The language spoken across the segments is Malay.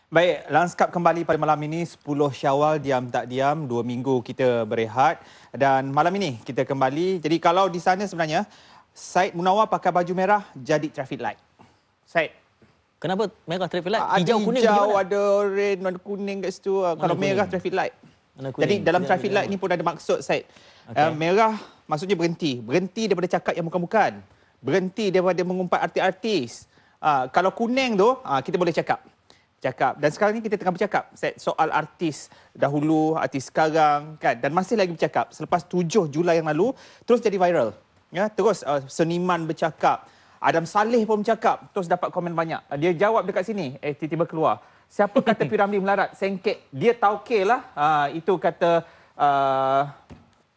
Baik, Lanskap kembali pada malam ini 10 Syawal diam tak diam 2 minggu kita berehat dan malam ini kita kembali. Jadi kalau di sana sebenarnya Syed Munawar pakai baju merah jadi traffic light. Syed, Kenapa merah traffic light? ada Hijau, kuning hijau, bagaimana? ada orange, ada kuning kat situ. Kalau kuning? merah traffic light. Mana Jadi kuning? dalam Sekejap, traffic light sekejap. ni pun ada maksud, Syed. Okey. Merah maksudnya berhenti. Berhenti daripada cakap yang bukan-bukan. Berhenti daripada mengumpat artis-artis. Kalau kuning tu, kita boleh cakap. Dan sekarang ni kita tengah bercakap soal artis dahulu, artis sekarang kan, dan masih lagi bercakap selepas 7 Julai yang lalu terus jadi viral ya. Terus seniman bercakap, Adam Saleh pun bercakap, terus dapat komen banyak. Dia jawab dekat sini, tiba-tiba keluar, siapa kata P. Ramlee melarat, sengkit, dia tauke lah. Itu kata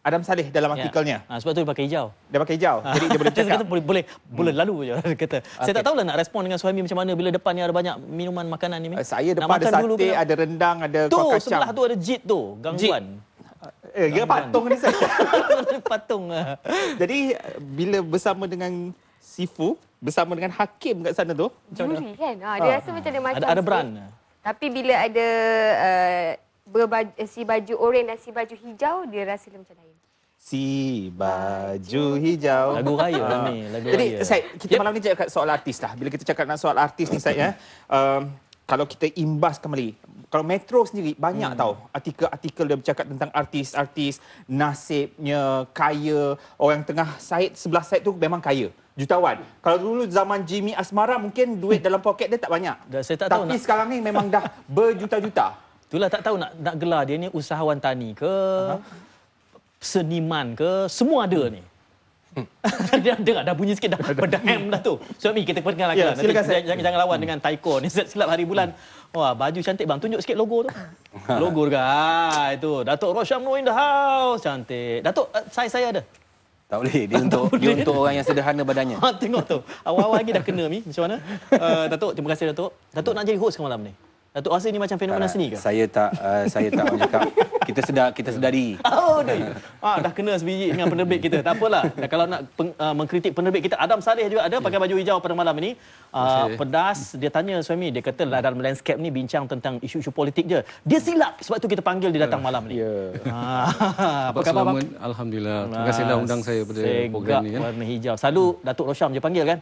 Adam Saleh dalam artikelnya. Sebab tu dia pakai hijau. Dia pakai hijau, jadi dia boleh Dia bercakap. kata boleh lalu je kata. Saya tak tahulah nak respon dengan Suhaimi macam mana bila depan ni ada banyak minuman makanan ni. Saya Nak depan ada makan dulu sate, ke? ada rendang, ada Tu kuah kacang. sebelah tu ada jit tu, gangguan. Dia patung ni saya. Patung. Jadi bila bersama dengan Sifu, bersama dengan Hakim kat sana tu, macam mana? Juri kan? Dia rasa macam dia macam Ada sikit. brand. Tapi bila ada si baju oranye dan si baju hijau, dia rasa dia macam lain. Si baju hijau. Lagu raya ni, lagu Jadi raya. Syed, kita malam ni cakap soal artis lah. Bila kita cakap soal artis ni Syed ya, kalau kita imbas kembali, kalau Metro sendiri banyak tahu artikel-artikel dia bercakap tentang artis-artis, nasibnya, kaya, orang tengah Syed, sebelah Syed tu memang kaya. Jutawan. Kalau dulu zaman Jimmy Asmara mungkin duit dalam poket dia tak banyak. Saya tak tahu Tapi sekarang ni memang dah berjuta-juta. Itulah tak tahu nak gelar dia ni usahawan tani ke, seniman ke, semua ada ni. Dia dengar dah bunyi sikit dah ham dah tu. Suami kita perkenalkan. Ya, silakan, Syed. Jangan lawan dengan Taiko ni silap hari bulan. Wah, baju cantik bang. Tunjuk sikit logo tu. Logo juga. Itu Datuk Roshamno in the house. Cantik. Datuk, saya ada. Tak boleh. Dia untuk orang yang sederhana badannya. Tengok tu. Awal-awal lagi dah kena mi. Macam mana? Datuk, terima kasih Datuk. Datuk nak jadi host ke malam ni? Datuk rasa ni macam fenomena seni ke? Saya tak orang cakap. Kita sedari. Oh, dah kena sebiji dengan penerbit kita. Tak apalah. Dan kalau nak mengkritik penerbit kita, Adam Saleh juga ada pakai baju hijau pada malam ini. Pedas. Dia tanya Suhaimi, dia kata dalam landscape ni bincang tentang isu-isu politik je. Dia silap. Sebab tu kita panggil dia datang malam ni. Ya. Apa khabar bang? Alhamdulillah. Terima kasihlah undang saya pada program ni. Warna hijau. Selalu Datuk Rosham je panggil kan?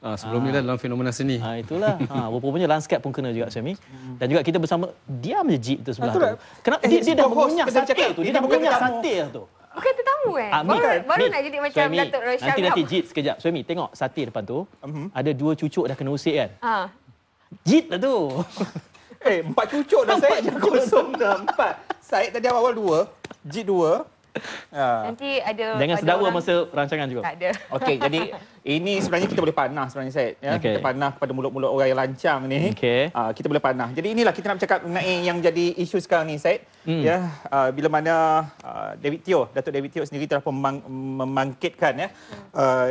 Sebelum ni lah dalam fenomena seni. Itulah. Rupanya landscape pun kena juga Suhaimi. Dan juga kita bersama diam je jeep tu sebelah tu. Kenapa dia dah mengunyah sate tu? Dia dah mengunyah sate tu. Bukan tetamu baru nak jadi macam Suhaimi, Datuk Rosham. Nanti jeep sekejap. Suhaimi, tengok sate depan tu. Ada 2 cucuk dah kena usik kan? Jeep lah tu. 4 cucuk dah Syed, dah kosong dah 4. Syed tadi awal 2, Jit 2. Nanti ada Jangan ada sedawa orang- masa rancangan juga. Tak ada. Okey, jadi ini sebenarnya kita boleh panah sebenarnya Syed. Ya? Okey. Kita panah kepada mulut-mulut orang yang lancang ni. Okey. Kita boleh panah. Jadi inilah kita nak bercakap mengenai yang jadi isu sekarang ni Syed. Ya, bila mana Datuk David Teo sendiri telah membangkitkan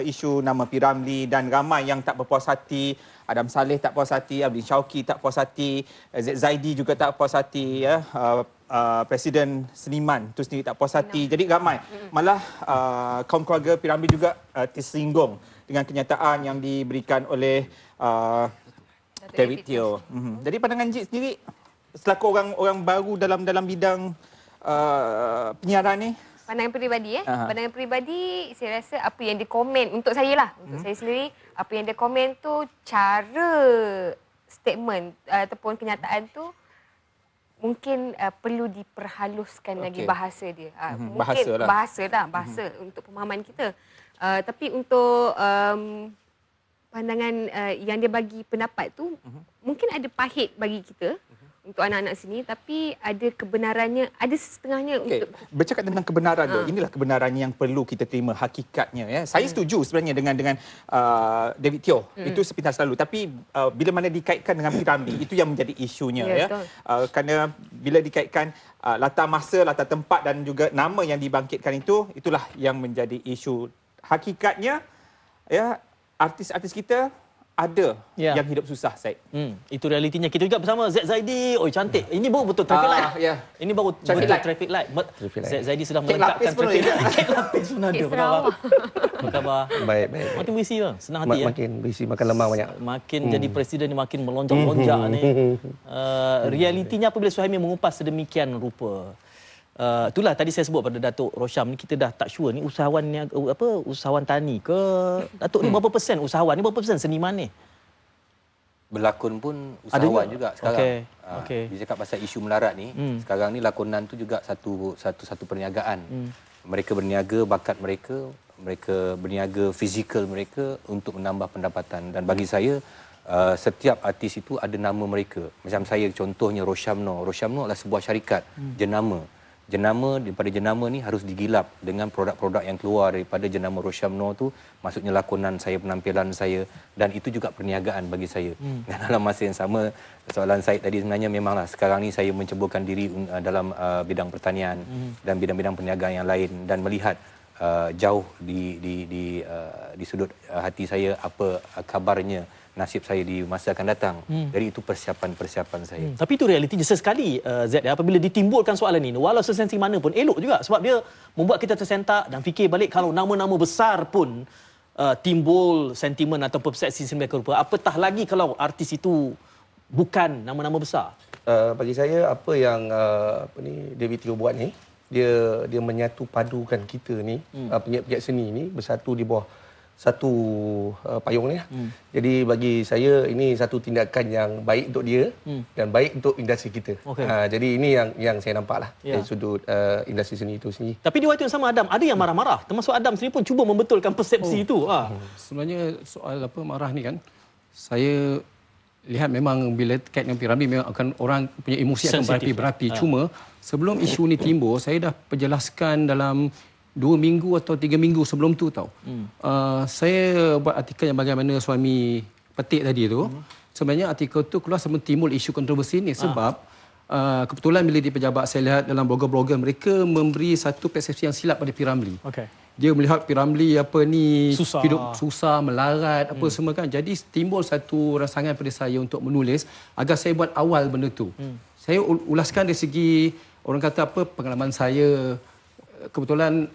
isu nama P. Ramlee dan ramai yang tak berpuas hati. Adam Saleh tak puas hati, Abdin Shauki tak puas hati, Zaidi juga tak puas hati ya. Presiden seniman tu sendiri tak puas hati. Jadi ramai. Malah kaum keluarga P. Ramlee juga tersinggung dengan kenyataan yang diberikan oleh David Teo. Jadi pandangan Jit sendiri selaku orang baru dalam bidang penyiaran ni. Pandangan peribadi Aha. Pandangan peribadi, saya rasa apa yang dia komen untuk saya lah, untuk saya sendiri, apa yang dia komen tu cara statement ataupun kenyataan tu mungkin perlu diperhaluskan lagi bahasa dia. Mungkin bahasa untuk pemahaman kita. Tapi untuk pandangan yang dia bagi pendapat tu mungkin ada pahit bagi kita untuk anak-anak sini, tapi ada kebenarannya, ada setengahnya untuk Bercakap tentang kebenaran tu, inilah kebenaran yang perlu kita terima hakikatnya ya. Saya setuju sebenarnya dengan David Teo. Itu sepintas lalu, tapi bila mana dikaitkan dengan P. Ramlee, itu yang menjadi isunya ya. betul. Kerana bila dikaitkan latar masa, latar tempat dan juga nama yang dibangkitkan itulah yang menjadi isu. Hakikatnya ya, artis-artis kita ada Ya. yang hidup susah, Syed. Itu realitinya. Kita juga bersama Z Zaidi. Oi, cantik. Ini baru betul traffic light. Ya. Ini baru Traffic betul light. traffic light. Traffic light. Z Zaidi sudah Kek melengkapkan lapis pun traffic ada. light. Kek lapis pun ada. Kek Apa khabar? Apa khabar? Baik, baik. Makin berisi bang. Senang hati ya. Makin berisi, makan lemang banyak. Makin jadi presiden ni makin melonjak-lonjak ni. Realitinya apabila Suhaimi mengupas sedemikian rupa. Itulah tadi saya sebut pada Datuk Rosham ni, kita dah tak sure ni usahawan ni usahawan tani ke Datuk ni berapa persen usahawan ni, berapa persen seniman ni? Berlakon pun Ada usahawan juga? juga sekarang. Okey, okey. Dia cakap pasal isu melarat ni, sekarang ni lakonan tu juga satu perniagaan. Mereka berniaga bakat mereka, mereka berniaga fizikal mereka untuk menambah pendapatan. Dan bagi saya, setiap artis itu ada nama mereka. Macam saya contohnya Roshamno. Roshamno adalah sebuah syarikat jenama. Daripada jenama ni harus digilap dengan produk-produk yang keluar daripada jenama Roshamno tu, maksudnya lakonan saya, penampilan saya, dan itu juga perniagaan bagi saya. Dan dalam masa yang sama, soalan Syed tadi sebenarnya memanglah sekarang ni saya menceburkan diri dalam bidang pertanian dan bidang-bidang perniagaan yang lain, dan melihat jauh di sudut hati saya apa kabarnya nasib saya di masa akan datang. Jadi itu persiapan saya. Tapi itu realitinya sesekali Z, apabila ditimbulkan soalan ini, walau sesensi mana pun elok juga, sebab dia membuat kita tersentak dan fikir balik kalau nama-nama besar pun timbul sentimen atau persepsi sedemikian rupa, apatah lagi kalau artis itu bukan nama-nama besar. Bagi saya apa yang David Teo buat ni, dia menyatu padukan kita ni, penyiar-penyiar seni ni bersatu di bawah satu payung ni. Jadi bagi saya ini satu tindakan yang baik untuk dia dan baik untuk industri kita. Okey. Jadi ini yang saya nampaklah dari sudut industri seni itu sendiri. Tapi di waktu yang sama Adam, ada yang marah-marah, termasuk Adam sendiri pun cuba membetulkan persepsi itu. Sebenarnya soal marah ni kan, saya lihat memang bila kait dengan piramid memang akan orang punya emosi akan berapi-berapi. Cuma sebelum isu ni timbul, saya dah perjelaskan dalam 2 minggu atau 3 minggu sebelum tu tau. Saya buat artikel yang bagaimana suami petik tadi tu. Sebenarnya artikel tu keluar sebelum timbul isu kontroversi ni sebab kebetulan bila di pejabat saya lihat dalam blogger-blogger mereka memberi satu persepsi yang silap pada P.Ramlee. Okey. Dia melihat P.Ramlee Susah. hidup susah, melarat apa semua kan. Jadi timbul satu rangsangan pada saya untuk menulis agar saya buat awal benda tu. Saya ulaskan dari segi orang kata apa pengalaman saya. Kebetulan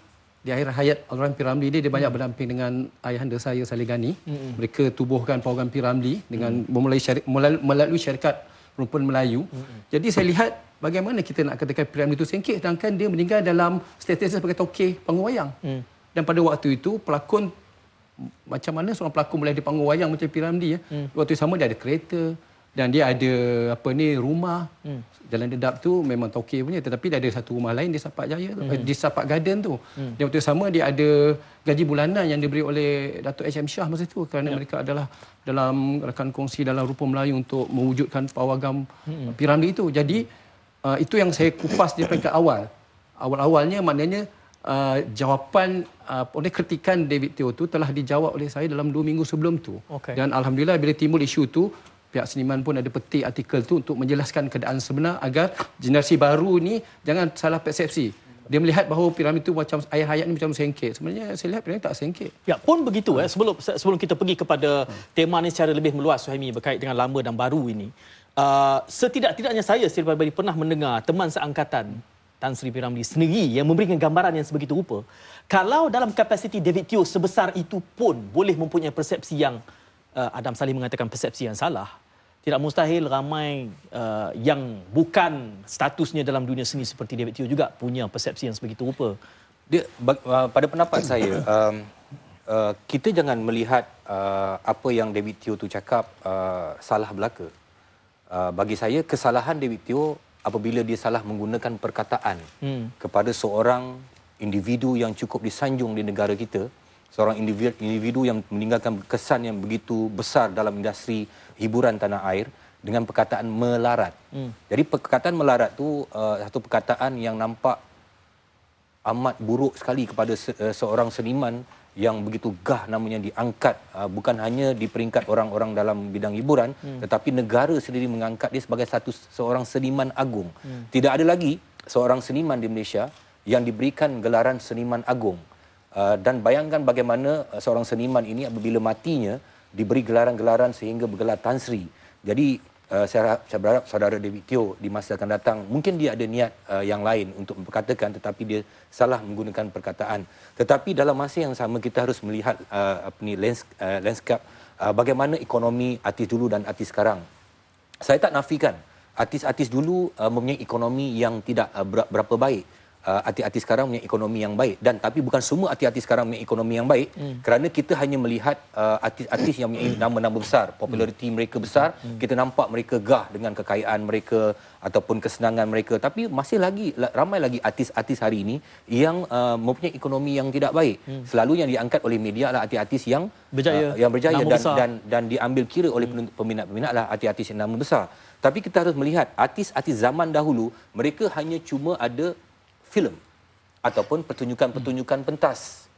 di akhir hayat Almarhum P.Ramlee dia banyak berdamping dengan ayahanda saya Saleh Ghani. Mereka tubuhkan program P.Ramlee dengan melalui syarikat Rumpun Melayu. Jadi saya lihat bagaimana kita nak katakan P.Ramlee itu sengkit sedangkan dia meninggal dalam status sebagai tokeh panggung wayang. Dan pada waktu itu pelakon macam mana seorang pelakon boleh ada panggung wayang macam P.Ramlee ya. Waktu sama dia ada kereta dan dia ada rumah. Jalan Dedap tu memang tokeh punya, tetapi dia ada satu rumah lain di Sapak Jaya di Sapak Garden tu. Dan waktu sama dia ada gaji bulanan yang diberi oleh Datuk H.M. Shah masa tu kerana mereka adalah dalam rakan kongsi dalam Rumpun Melayu untuk mewujudkan pawagam P.Ramlee itu. Jadi itu yang saya kupas di peringkat awal. Awal-awalnya maknanya jawapan oleh kritikan David Teo tu telah dijawab oleh saya dalam 2 minggu sebelum tu. Dan alhamdulillah bila timbul isu tu pihak seniman pun ada petik artikel tu untuk menjelaskan keadaan sebenar agar generasi baru ni jangan salah persepsi. Dia melihat bahawa P.Ramlee itu macam ayah hayat ni macam sengkit. Sebenarnya saya lihat P.Ramlee tak sengkit. Ya, pun begitu sebelum kita pergi kepada tema ni secara lebih meluas Suhaimi berkait dengan lama dan baru ini. Setidak-tidaknya saya Sri Prabadi pernah mendengar teman seangkatan Tan Sri P.Ramlee sendiri yang memberikan gambaran yang sebegitu rupa. Kalau dalam kapasiti David Teo sebesar itu pun boleh mempunyai persepsi yang Adam Saleh mengatakan persepsi yang salah, tidak mustahil ramai yang bukan statusnya dalam dunia seni seperti David Teo juga punya persepsi yang sebegitu rupa. Pada pendapat saya, kita jangan melihat apa yang David Teo tu cakap salah belaka. Bagi saya, kesalahan David Teo apabila dia salah menggunakan perkataan kepada seorang individu yang cukup disanjung di negara kita, seorang individu yang meninggalkan kesan yang begitu besar dalam industri hiburan tanah air dengan perkataan melarat. Jadi perkataan melarat tu satu perkataan yang nampak amat buruk sekali kepada seorang seniman yang begitu gah namanya diangkat bukan hanya di peringkat orang-orang dalam bidang hiburan tetapi negara sendiri mengangkat dia sebagai seorang seniman agung. Tidak ada lagi seorang seniman di Malaysia yang diberikan gelaran seniman agung. Dan bayangkan bagaimana seorang seniman ini apabila matinya diberi gelaran-gelaran sehingga bergelar Tan Sri. Jadi saya berharap saudara David Teo di masa akan datang mungkin dia ada niat yang lain untuk memperkatakan, tetapi dia salah menggunakan perkataan. Tetapi dalam masa yang sama kita harus melihat landscape bagaimana ekonomi artis dulu dan artis sekarang. Saya tak nafikan artis-artis dulu mempunyai ekonomi yang tidak berapa baik. Artis-artis sekarang punya ekonomi yang baik, dan tapi bukan semua artis-artis sekarang punya ekonomi yang baik kerana kita hanya melihat artis-artis yang punya nama-nama besar, populariti mereka besar, kita nampak mereka gah dengan kekayaan mereka ataupun kesenangan mereka, tapi masih lagi ramai lagi artis-artis hari ini yang mempunyai ekonomi yang tidak baik. Selalu yang diangkat oleh media adalah artis-artis yang berjaya, dan diambil kira oleh peminat-peminat lah artis-artis yang nama besar. Tapi kita harus melihat artis-artis zaman dahulu mereka hanya cuma ada filem ataupun pertunjukan-pertunjukan pentas.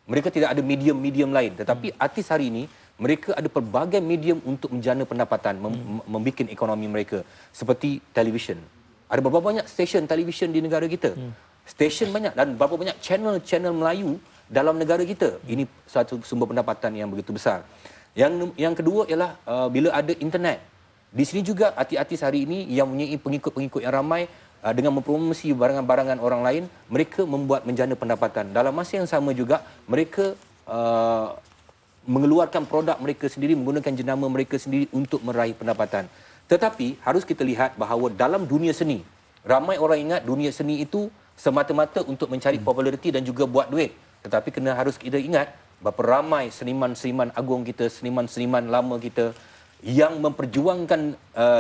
Mereka tidak ada medium-medium lain. Tetapi artis hari ini, mereka ada pelbagai medium untuk menjana pendapatan, membuat ekonomi mereka. Seperti televisyen. Ada berapa banyak stesen televisyen di negara kita? Stesen banyak dan berapa banyak channel-channel Melayu dalam negara kita. Ini satu sumber pendapatan yang begitu besar. Yang kedua ialah bila ada internet. Di sini juga artis-artis hari ini yang mempunyai pengikut-pengikut yang ramai, dengan mempromosi barangan-barangan orang lain, mereka membuat menjana pendapatan. Dalam masa yang sama juga, mereka mengeluarkan produk mereka sendiri, menggunakan jenama mereka sendiri untuk meraih pendapatan. Tetapi, harus kita lihat bahawa dalam dunia seni, ramai orang ingat dunia seni itu semata-mata untuk mencari populariti dan juga buat duit. Tetapi harus kita ingat, berapa ramai seniman-seniman agung kita, seniman-seniman lama kita, yang memperjuangkan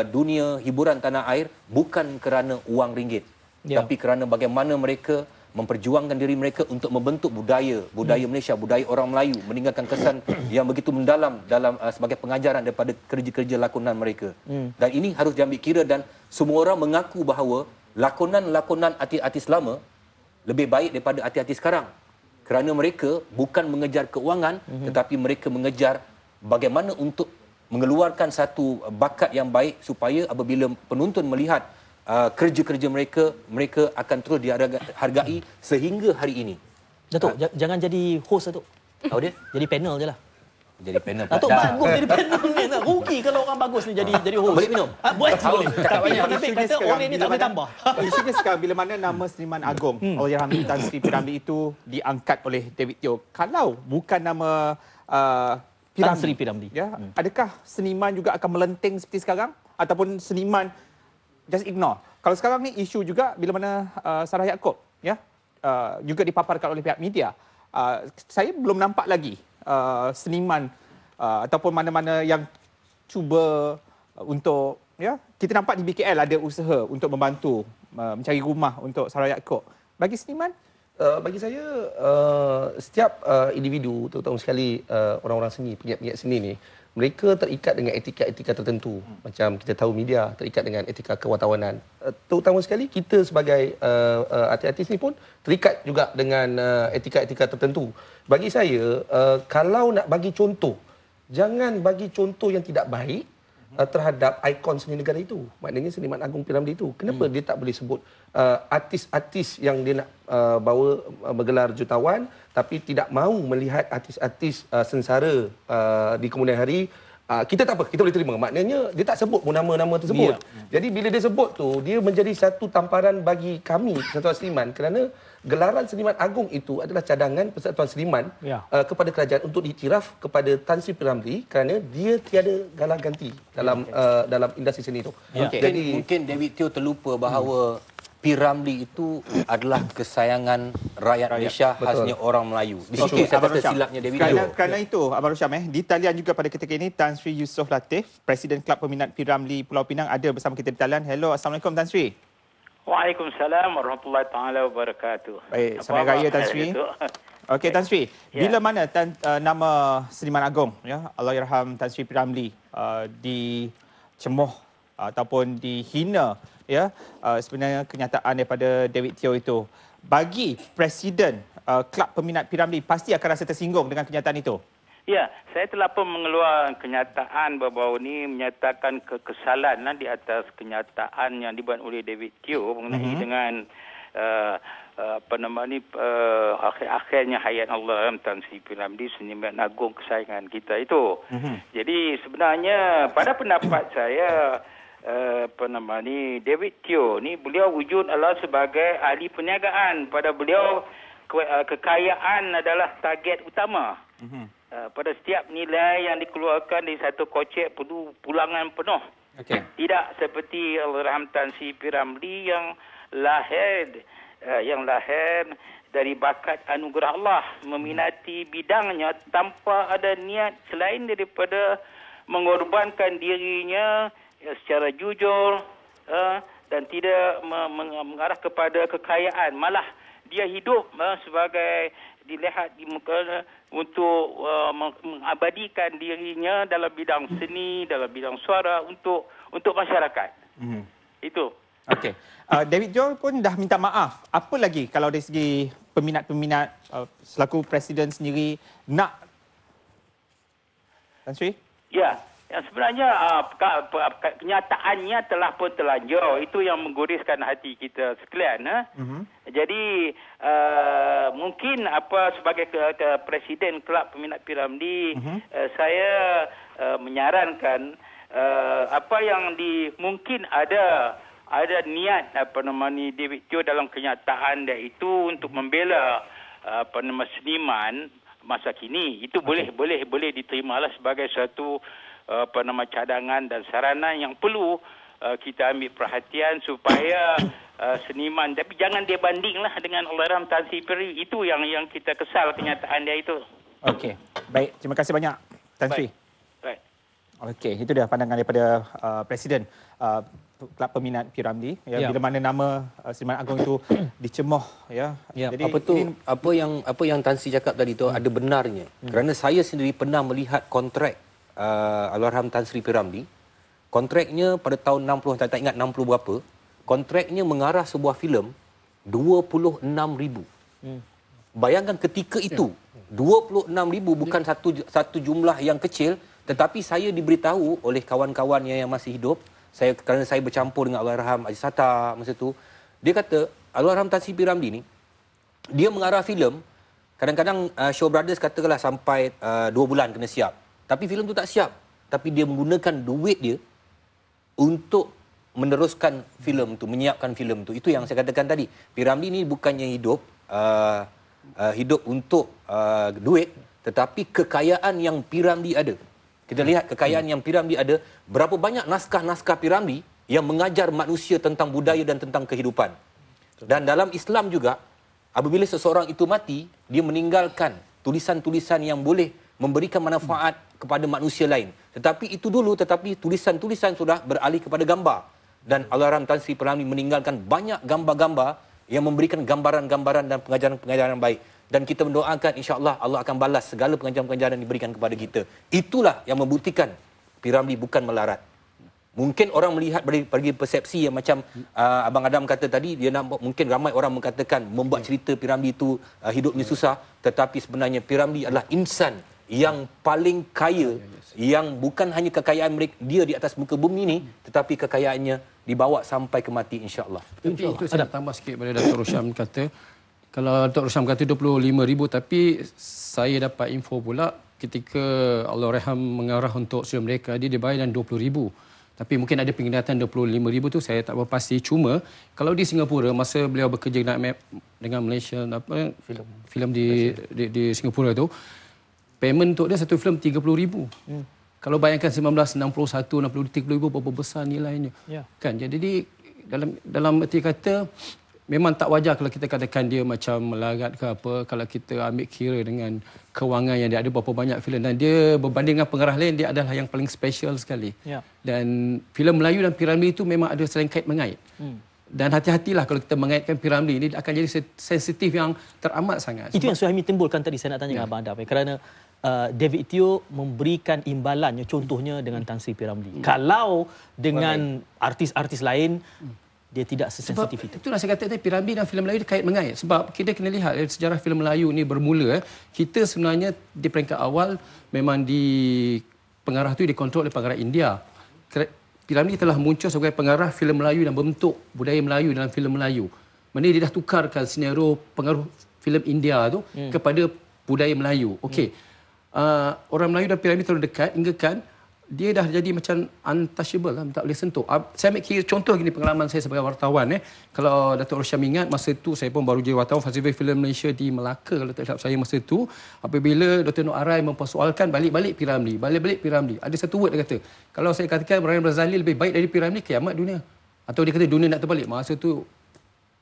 dunia hiburan tanah air bukan kerana wang ringgit, tapi kerana bagaimana mereka memperjuangkan diri mereka untuk membentuk budaya Malaysia, budaya orang Melayu, meninggalkan kesan yang begitu mendalam dalam sebagai pengajaran daripada kerja-kerja lakonan mereka. Dan ini harus diambil kira, dan semua orang mengaku bahawa lakonan-lakonan artis-artis lama lebih baik daripada artis-artis sekarang, kerana mereka bukan mengejar keuangan, tetapi mereka mengejar bagaimana untuk mengeluarkan satu bakat yang baik supaya apabila penonton melihat kerja-kerja mereka, mereka akan terus dihargai sehingga hari ini. Datuk, jangan jadi host, Datuk. Tahu dia? Jadi panel je lah. Jadi panel. Datuk bagus jadi panel ni. Rugi kalau orang bagus ni jadi host. Boleh minum? Boleh. Tapi banyak. penerbit Isunya kata sekarang, orang ni tak bila boleh mana- tambah. Isunya sekarang bila mana nama seniman agung Allahyarham Tan Sri P. itu diangkat oleh David Teo. Kalau bukan nama Tan Sri P. ya, adakah seniman juga akan melenting seperti sekarang, ataupun seniman just ignore? Kalau sekarang ni isu juga bila mana Sarah Yaakob ya juga dipaparkan oleh pihak media. Saya belum nampak lagi seniman ataupun mana-mana yang cuba untuk, ya, kita nampak di BKL ada usaha untuk membantu mencari rumah untuk Sarah Yaakob. Bagi seniman, Bagi saya, setiap individu, terutama sekali orang-orang seni, penyiap-penyiap seni ni, mereka terikat dengan etika-etika tertentu. Macam kita tahu media terikat dengan etika kewartawanan. Terutama sekali kita sebagai artis-artis ni pun terikat juga dengan etika-etika tertentu. Bagi saya, kalau nak bagi contoh, jangan bagi contoh yang tidak baik terhadap ikon seni negara itu. Maknanya seniman agung P. Ramlee itu. Kenapa dia tak boleh sebut artis-artis yang dia nak bawa bergelar jutawan, tapi tidak mahu melihat artis-artis sengsara di kemudian hari? Kita tak apa, kita boleh terima. Maknanya dia tak sebut pun nama-nama tersebut. Jadi bila dia sebut tu, dia menjadi satu tamparan bagi kami, Persatuan Seniman, kerana gelaran Seniman Agung itu adalah cadangan Persatuan Seniman kepada kerajaan untuk diiktiraf kepada Tan Sri P. Ramlee kerana dia tiada galah ganti dalam industri seni itu. Jadi mungkin David Teo terlupa bahawa P. Ramlee itu adalah kesayangan rakyat Malaysia, khasnya orang Melayu. Di situ saya kata silapnya David Teo. Kerana itu, Abang Rosyam, di talian juga pada ketika ini Tan Sri Yusof Latif, Presiden Kelab Peminat P. Ramlee Pulau Pinang, ada bersama kita di talian. Hello, Assalamualaikum Tan Sri. Waalaikumsalam warahmatullahi taala wabarakatuh. Baik, selamat raya Tan Sri. Okey Tan Sri, bila mana nama Seniman Agung ya Allahyarham Tan Sri P. Ramlee dicemoh ataupun dihina ya, sebenarnya kenyataan daripada David Teo itu, bagi Presiden Kelab Peminat P. Ramlee pasti akan rasa tersinggung dengan kenyataan itu. Ya, saya telah pun mengeluarkan kenyataan baru-baru ini menyatakan kekesalan di atas kenyataan yang dibuat oleh David Teo mengenai dengan akhir-akhirnya hayat Allahyarham Tan Sri P. Ramlee, seniman agung kesayangan kita itu. Jadi sebenarnya pada pendapat saya David Teo ni beliau wujud adalah sebagai ahli perniagaan. Pada beliau kekayaan adalah target utama. Pada setiap nilai yang dikeluarkan di satu kocek perlu pulangan penuh. Tidak seperti Allahyarham Tan Sri P. Ramlee yang lahir dari bakat anugerah Allah, meminati bidangnya tanpa ada niat selain daripada mengorbankan dirinya secara jujur dan tidak mengarah kepada kekayaan. Malah dia hidup sebagai dilihat di muka untuk mengabadikan dirinya dalam bidang seni, dalam bidang suara untuk masyarakat. Itu. Okey. David Teo pun dah minta maaf. Apa lagi kalau dari segi peminat-peminat selaku presiden sendiri nak, Tan Sri? Ya, yang sebenarnya kenyataannya telah pun terlanjur. Itu yang mengguriskan hati kita sekalian. Jadi mungkin sebagai presiden Kelab Peminat P. Ramlee, saya menyarankan apa yang mungkin ada niat David Teo dalam kenyataan dia itu untuk membela seniman masa kini. Itu boleh diterimalah sebagai satu cadangan dan sarana yang perlu kita ambil perhatian supaya seniman, tapi jangan dia bandinglah dengan Allahyarham Tan Sri P. Ramlee. Itu yang kita kesal kenyataan dia itu. Okey. Baik, terima kasih banyak Tan Sri. Baik. Okey, itu dia pandangan daripada presiden Kelab Peminat P. Ramlee, bila mana nama Seniman Agung itu dicemoh, Jadi apa yang Tan Sri cakap tadi tu ada benarnya. Kerana saya sendiri pernah melihat kontrak Allahyarham Tan Sri P. Ramlee. Kontraknya pada tahun 60, tak ingat 60 berapa. Kontraknya mengarah sebuah filem 26,000. Bayangkan ketika itu 26,000 bukan satu jumlah yang kecil, tetapi saya diberitahu oleh kawan-kawannya yang masih hidup, kerana saya bercampur dengan Allahyarham Haji Sattar masa tu, dia kata Allahyarham Tan Sri P. Ramlee ni dia mengarah filem, kadang-kadang Shaw Brothers katakanlah sampai 2 bulan kena siap, tapi filem tu tak siap, tapi dia menggunakan duit dia untuk meneruskan filem tu, menyiapkan filem tu. Itu yang saya katakan tadi, P. Ramlee ni bukannya hidup untuk duit, tetapi kekayaan yang P. Ramlee ada. Kita lihat kekayaan yang P. Ramlee ada, berapa banyak naskah-naskah P. Ramlee yang mengajar manusia tentang budaya dan tentang kehidupan. Dan dalam Islam juga, apabila seseorang itu mati, dia meninggalkan tulisan-tulisan yang boleh memberikan manfaat kepada manusia lain. Tetapi tulisan-tulisan sudah beralih kepada gambar. Dan Allahyarham Tan Sri P. Ramlee meninggalkan banyak gambar-gambar yang memberikan gambaran-gambaran dan pengajaran-pengajaran baik. Dan kita mendoakan insya-Allah Allah akan balas segala pengajaran-pengajaran yang diberikan kepada kita. Itulah yang membuktikan P. Ramlee bukan melarat. Mungkin orang melihat bagi persepsi yang macam Abang Adam kata tadi, dia nampak mungkin ramai orang mengatakan membuat cerita P. Ramlee itu hidupnya susah, tetapi sebenarnya P. Ramlee adalah insan yang paling kaya, yang bukan hanya kekayaan dia di atas muka bumi ini, tetapi kekayaannya dibawa sampai ke mati insya-Allah. Tapi itu saya nak tambah sikit pada Datuk Rosyam kata, kalau Datuk Rosyam kata 25,000, tapi saya dapat info pula ketika Allahyarham mengarah untuk studio mereka, dia dibayar 20,000. Tapi mungkin ada pengkhianatan 25,000 tu saya tak berapa pasti. Cuma kalau di Singapura masa beliau bekerja dengan Malaysia filem di Singapura tu, payment untuk dia satu filem 30,000. Kalau bayangkan 1961, 60, 30,000 berapa besar nilainya. Kan? Jadi dalam erti kata memang tak wajar kalau kita katakan dia macam melarat ke apa, kalau kita ambil kira dengan kewangan yang dia ada berapa banyak filem, dan dia berbanding dengan pengarah lain, dia adalah yang paling special sekali. Dan filem Melayu dan P. Ramlee itu memang ada saling kait mengait. Dan hati-hatilah kalau kita mengaitkan P. Ramlee ini akan jadi sensitif yang teramat sangat. Itu yang Suhaimi timbulkan tadi, saya nak tanya dengan Abang Adam. Kerana David Teo memberikan imbalannya, contohnya dengan Tan Sri P. Ramlee. Kalau dengan artis-artis lain, dia tidak sesensitif itu. Itulah saya kata tadi, P. Ramlee dan filem Melayu dia kait mengait. Sebab kita kena lihat sejarah filem Melayu ni bermula. Kita sebenarnya di peringkat awal memang pengarah tu dikontrol oleh pengarah India. P. Ramlee telah muncul sebagai pengarah filem Melayu dan membentuk budaya Melayu dalam filem Melayu. Maknanya dia dah tukarkan senario pengaruh filem India tu kepada budaya Melayu. Okey. Orang Melayu dan piramid terlalu dekat hingga kan dia dah jadi macam untouchable lah, tak boleh sentuh. Saya ambil contoh gini pengalaman saya sebagai wartawan. Kalau Datuk Rosyam ingat, masa tu saya pun baru jadi wartawan Festival Filem Malaysia di Melaka kalau tak silap saya masa tu. Apabila Dr. Nur Arai mempersoalkan balik-balik P. Ramlee. Ada satu word dia kata, kalau saya katakan Ryan Razali lebih baik dari P. Ramlee, kiamat dunia. Atau dia kata dunia nak terbalik. Masa tu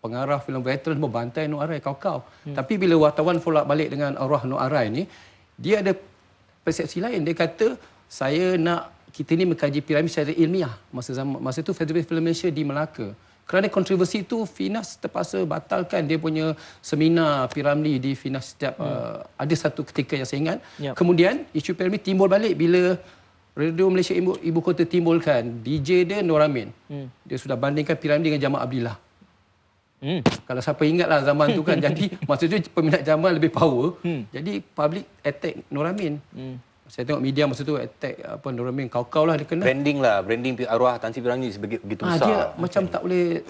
pengarah filem veteran membantai Nur Arai kau-kau. Tapi bila wartawan follow up balik dengan arwah Nur Arai ni, dia ada persepsi lain. Dia kata saya nak kita ni mengkaji piramid secara ilmiah masa tu Festival Filem Malaysia di Melaka. Kerana kontroversi itu Finas terpaksa batalkan dia punya seminar P. di Finas setiap ada satu ketika yang saya ingat. Kemudian isu piramid timbul balik bila Radio Malaysia Ibu Kota timbulkan DJ dia Nur Amin. Dia sudah bandingkan piramid dengan Jamal Abdillah. Kalau siapa ingatlah zaman tu kan. Jadi masa tu peminat Jamal lebih power. Jadi public attack Nur Amin. Saya tengok media masa tu attack Nur Amin kau-kau lah dia kena. Branding arwah Tan Sri P. begitu besar. Dia macam tak boleh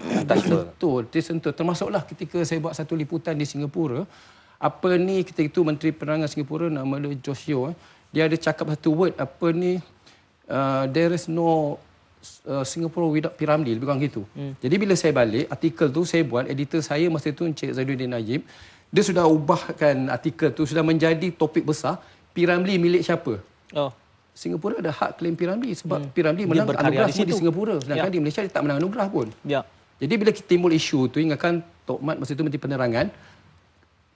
tersentuh. Termasuklah ketika saya buat satu liputan di Singapura. Ketika itu Menteri Penerangan Singapura nama dia Josh Yeo. Dia ada cakap satu word there is no Singapore without P. Ramlee, lebih kurang gitu. Jadi bila saya balik, artikel tu saya buat, editor saya masa tu Encik Zainuddin Najib, dia sudah ubahkan artikel tu, sudah menjadi topik besar, P. Ramlee milik siapa? Singapura ada hak klaim P. Ramlee sebab P. Ramlee menang anugerah di Singapura. Sedangkan di Malaysia dia tak menang anugerah pun. Jadi bila timbul isu tu, ingatkan Tok Mat masa tu Menteri Penerangan,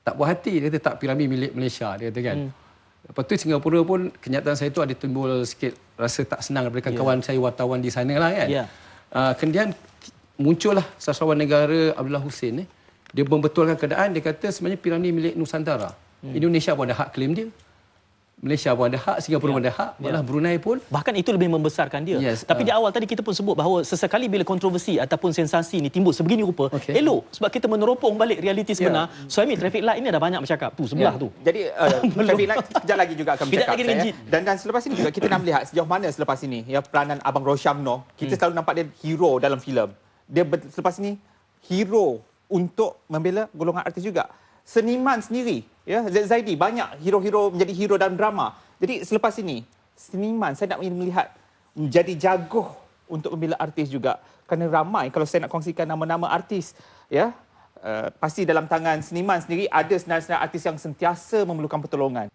tak puas hati, dia kata tak P. Ramlee milik Malaysia, dia kata kan. Lepas tu Singapura pun kenyataan saya tu ada timbul sikit rasa tak senang daripada kawan saya wartawan di sana lah kan. Kemudian muncullah sastrawan negara Abdullah Hussein dia membetulkan keadaan, dia kata sebenarnya P. Ramlee milik Nusantara. Indonesia pun ada hak klaim dia. Malaysia pun ada hak, Singapura pun ada hak, malah Brunei pun. Bahkan itu lebih membesarkan dia. Tapi di awal tadi kita pun sebut bahawa sesekali bila kontroversi ataupun sensasi ni timbul sebegini rupa, elok sebab kita meneropong balik realiti sebenar. Suami traffic light ni ada banyak bercakap tu sebelah tu. Jadi traffic light kejap lagi juga akan bercakap saya. Dan selepas ini juga kita nak melihat sejauh mana selepas ini peranan Abang Rosyamno, kita selalu nampak dia hero dalam filem. Dia selepas ini hero untuk membela golongan artis juga. Seniman sendiri, Z. Zaidi banyak hero-hero menjadi hero dalam drama. Jadi selepas ini, seniman saya nak melihat menjadi jagoh untuk membela artis juga. Kerana ramai kalau saya nak kongsikan nama-nama artis, pasti dalam tangan seniman sendiri ada senarai-senarai artis yang sentiasa memerlukan pertolongan.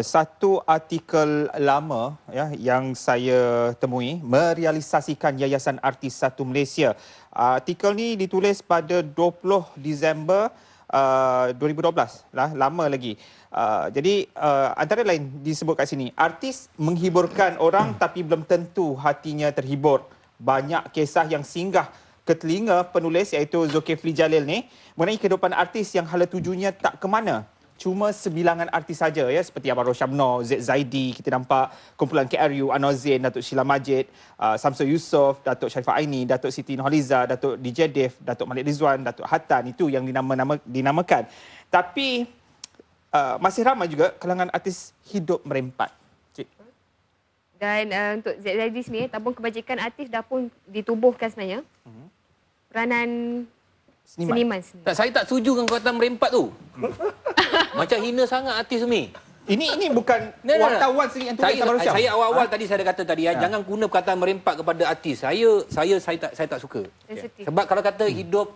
Satu artikel lama yang saya temui merealisasikan Yayasan Artis Satu Malaysia. Artikel ni ditulis pada 20 Disember 2012 lah, lama lagi. Jadi antara lain disebut kat sini, artis menghiburkan orang tapi belum tentu hatinya terhibur. Banyak kisah yang singgah ke telinga penulis iaitu Zulkifli Jalil ni mengenai kehidupan artis yang hala tujunya tak ke mana. Cuma sebilangan artis saja seperti Abang Rosyamno, Z. Zaidi, kita nampak kumpulan KRU, Anwar Zain, Datuk Sheila Majid, Samsul Yusof, Datuk Sharifah Aini, Datuk Siti Nurhaliza, Datuk DJ Dev, Datuk Malik Rizwan, Datuk Hatan, itu yang dinamakan. Tapi masih ramai juga kalangan artis hidup merempat. Dan untuk Z. Zaidi sendiri, tabung kebajikan artis dah pun ditubuhkan sebenarnya. Peranan seniman. Tak, saya tak setuju dengan perkataan merempat tu. Macam hina sangat artis ni. Ini bukan wartawan sendiri yang tulis Abang Rosyam. Saya awal-awal tadi saya dah kata tadi jangan guna perkataan merempat kepada artis. Saya tak suka. Sebab kalau kata hidup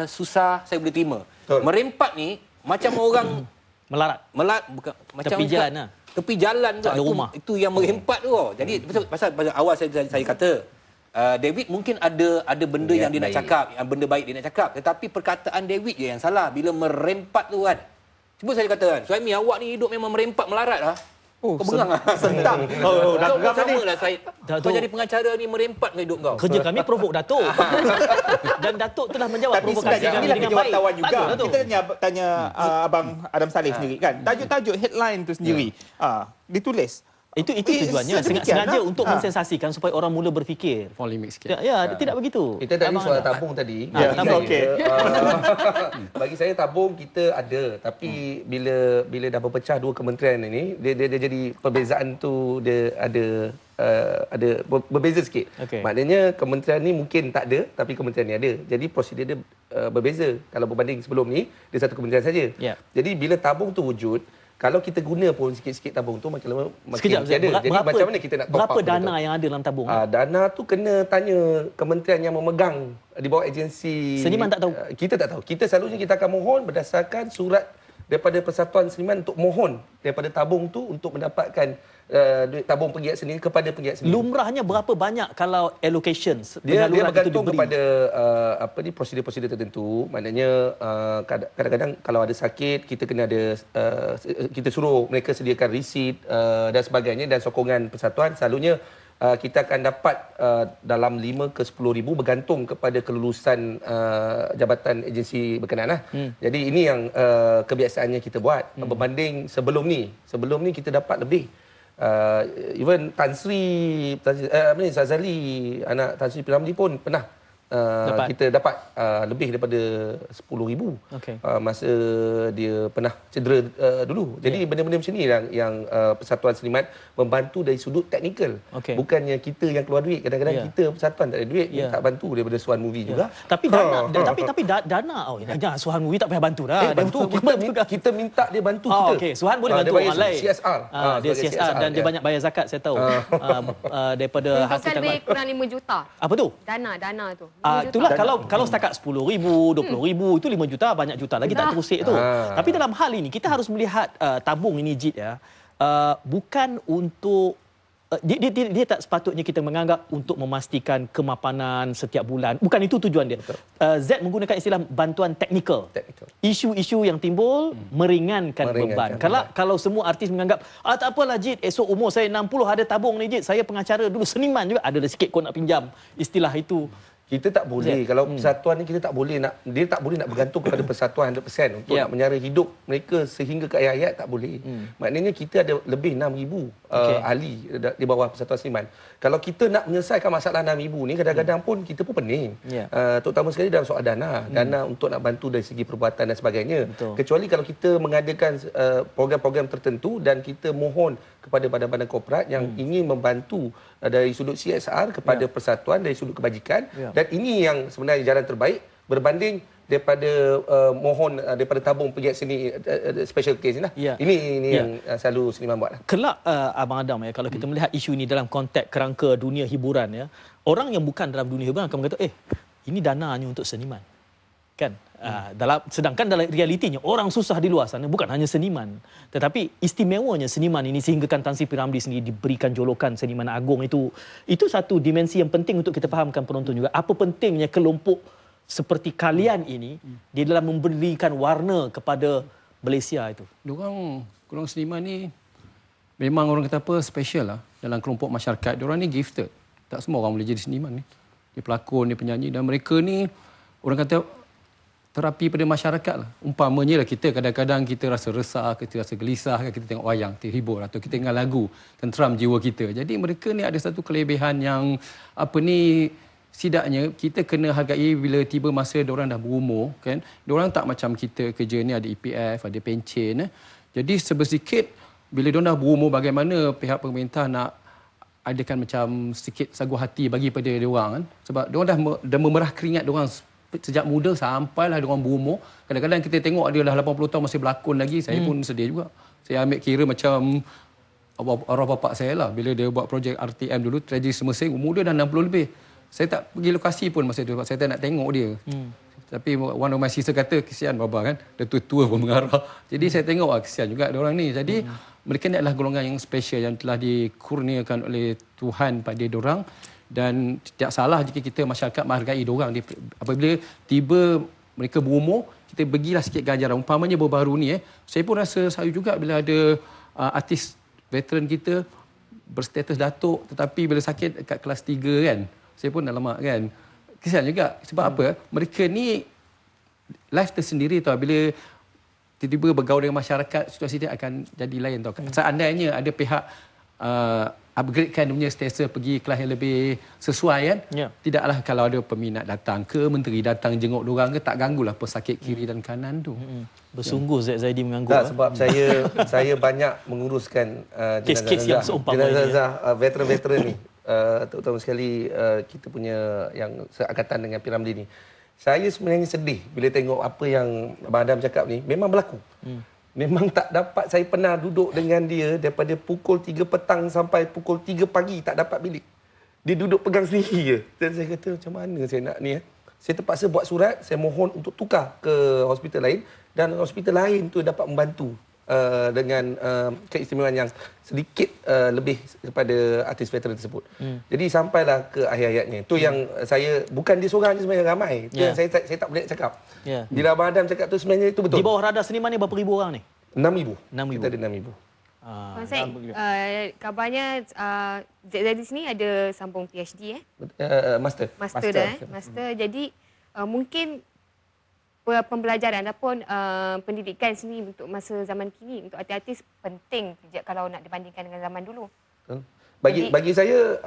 susah saya boleh terima. Merempat ni macam orang melarat bukan macam tepi jalan lah. Tepi jalan tu. Itu yang merempat tu. Jadi pasal awal saya kata David mungkin ada benda yang dia nak cakap, yang benda baik dia nak cakap, tetapi perkataan David je yang salah bila merempat tu kan. Cuba saya kata kan, suami awak ni hidup memang merempat melarat lah. Kau bengang lah. Sentang. Kau sama lah saya. Kau jadi pengacara ni merempat ke hidup kau? Kerja kami provok Datuk. Dan Datuk telah menjawab provokasi kami dengan baik. Wartawan juga. Kita tanya Abang Adam Saleh sendiri kan. Tajuk-tajuk headline tu sendiri ditulis. Itu tujuannya sengaja untuk mensensasikan supaya orang mula berfikir. Polemik sikit. Tidak begitu. Kita tadi soal tabung tadi. Bagi saya tabung kita ada, tapi bila dah berpecah dua kementerian ini, dia jadi perbezaan tu dia ada berbeza sikit. Maknanya kementerian ni mungkin tak ada, tapi kementerian ni ada. Jadi prosedur dia berbeza. Kalau berbanding sebelum ni, dia satu kementerian saja. Ya. Jadi bila tabung tu wujud, kalau kita guna pun sikit-sikit tabung tu makin lama makin Sekejap, tiada. Jadi macam mana kita nak top berapa up dana benda tu? yang ada dalam tabung? Dana tu kena tanya kementerian yang memegang di bawah agensi. Seniman tak tahu? Kita tak tahu. Kita selalunya kita akan mohon berdasarkan surat daripada Persatuan Seniman untuk mohon daripada tabung tu untuk mendapatkan duit tabung penggiat seni kepada penggiat seni. Lumrahnya berapa banyak kalau allocations Dia penyaluran itu bergantung diberi? kepada prosedur-prosedur tertentu. Maknanya kadang-kadang kalau ada sakit kita kena ada kita suruh mereka sediakan resit dan sebagainya, dan sokongan persatuan selalunya kita akan dapat dalam 5 ke 10 ribu bergantung kepada kelulusan jabatan agensi berkenaan lah. Jadi ini yang kebiasaannya kita buat berbanding sebelum ni. Sebelum ni kita dapat lebih. Even Tan Sri Zazali, anak Tan Sri P. Ramlee pun pernah kita dapat lebih daripada 10,000 masa dia pernah cedera dulu. Jadi benda-benda macam ni yang Persatuan Seniman membantu dari sudut teknikal. Bukannya kita yang keluar duit. Kadang-kadang kita persatuan tak ada duit, tak bantu daripada Suhan Movie juga. Tapi dana dana jangan Suhan Movie tak payah bantu dah. Bantu kita minta dia bantu kita. Okey, Suhan boleh bantu orang lain. CSR. Dia CSR dan dia banyak bayar zakat saya tahu. Daripada hasil bukan lebih kurang 5 juta. Apa tu? Dana tu. Itulah kalau setakat 10,000, 20,000 itu 5 juta, banyak juta lagi tak terusik tu. Tapi dalam hal ini kita harus melihat tabung ini Jit ya. Bukan untuk dia tak sepatutnya kita menganggap untuk memastikan kemapanan setiap bulan. Bukan itu tujuan dia. Z menggunakan istilah bantuan teknikal. Isu-isu yang timbul meringankan beban. Kalau semua artis menganggap tak apalah Jit, esok umur saya 60 ada tabung ni Jit, saya pengacara dulu, seniman juga ada sikit kau nak pinjam. Istilah itu kita tak boleh kalau persatuan ni kita tak boleh nak bergantung kepada persatuan 100% untuk nak menyara hidup mereka sehingga ke hayat tak boleh. Maknanya kita ada lebih 6,000 ahli di bawah Persatuan Seniman. Kalau kita nak menyelesaikan masalah 6,000 ni kadang-kadang pun kita pun pening. Terutama sekali dalam soal dana untuk nak bantu dari segi perbuatan dan sebagainya. Kecuali kalau kita mengadakan program-program tertentu dan kita mohon kepada badan-badan korporat yang ingin membantu dari sudut CSR kepada persatuan dari sudut kebajikan, dan ini yang sebenarnya jalan terbaik berbanding daripada mohon daripada tabung penggiat seni special case ni lah. Ini yang selalu seniman buat lah. Kelak Abang Adam ya, kalau kita melihat isu ini dalam konteks kerangka dunia hiburan ya, orang yang bukan dalam dunia hiburan akan berkata ini dana hanya untuk seniman. Kan? Sedangkan dalam realitinya orang susah di luar sana bukan hanya seniman, tetapi istimewanya seniman ini sehinggakan Tan Sri P. Ramlee sendiri diberikan jolokan seniman agung. Itu satu dimensi yang penting untuk kita fahamkan penonton juga. Apa pentingnya kelompok seperti kalian ini di dalam memberikan warna kepada Malaysia itu. Korang seniman ni memang orang kata apa special lah dalam kelompok masyarakat. Diorang ni gifted. Tak semua orang boleh jadi seniman ni. Dia pelakon, dia penyanyi, dan mereka ni orang kata terapi pada masyarakat lah. Umpamanya lah kita kadang-kadang kita rasa resah, kita rasa gelisah, kita tengok wayang, terhibur, atau kita dengar lagu, tenteram jiwa kita. Jadi mereka ni ada satu kelebihan yang setidaknya kita kena hargai bila tiba masa diorang dah berumur, kan. Diorang tak macam kita kerja ni ada EPF, ada pencen. Jadi sebersikit bila diorang dah berumur, bagaimana pihak pemerintah nak adakan macam sikit sagu hati bagi pada diorang, kan. Sebab diorang dah memerah keringat diorang sejak muda sampailah diorang berumur. Kadang-kadang kita tengok dia dah 80 tahun masih berlakon lagi. Saya pun sedih juga. Saya ambil kira macam arwah bapak saya lah. Bila dia buat projek RTM dulu, Tragedi Semesing, umur dia dah 60 lebih. Saya tak pergi lokasi pun masa tu sebab saya tak nak tengok dia. Tapi one of my sister kata, kesian baba kan. Dia tua-tua pun mengarah. Jadi saya tengok kesian juga diorang ni. Jadi mereka ni adalah golongan yang special yang telah dikurniakan oleh Tuhan pada diorang. Dan tidak salah jika kita masyarakat menghargai diorang. Apabila tiba mereka berumur, kita bagilah sikit ganjaran. Umpamanya baru-baru ni, saya pun rasa sayu juga bila ada artis veteran kita berstatus datuk tetapi bila sakit dekat kelas 3 kan. Saya pun alamak kan. Kesian juga. Sebab apa? Mereka ni life tersendiri tau. Bila tiba-tiba bergaul dengan masyarakat, situasi dia akan jadi lain tau. Seandainya ada pihak upgradekan dia punya status pergi kelas yang lebih sesuai kan. Tidaklah kalau ada peminat datang ke, menteri datang jenguk diorang ke, tak ganggulah pesakit kiri dan kanan tu. Bersungguh Zaidi mengganggu. Tak, sebab saya banyak menguruskan kes-kes yang seumpama jenazah veteran-veteran ni. Terutama sekali kita punya yang seangkatan dengan P. Ramlee ni. Saya sebenarnya sedih bila tengok apa yang Abang Adam cakap ni memang berlaku. Memang tak dapat, saya pernah duduk dengan dia daripada pukul 3 petang sampai pukul 3 pagi tak dapat bilik. Dia duduk pegang sendiri je. Dan saya kata macam mana saya nak ni Saya terpaksa buat surat, saya mohon untuk tukar ke hospital lain dan hospital lain tu dapat membantu dengan keistimewaan yang sedikit lebih kepada artis veteran tersebut. Jadi sampailah ke akhir hayatnya. Itu yang saya, bukan dia seorang je sebenarnya, ramai. Itu yang saya tak boleh cakap. Bila Abang Adam cakap tu sebenarnya itu betul. Di bawah radar seniman ni berapa ribu orang ni? 6,000. 6,000. Kita ada 6,000. Abang Syed, kabarnya ZZ di sini ada sambung PhD Master. Master dah Master. Jadi mungkin pembelajaran ataupun pendidikan sini untuk masa zaman kini untuk artis-artis penting kalau nak dibandingkan dengan zaman dulu. Bagi saya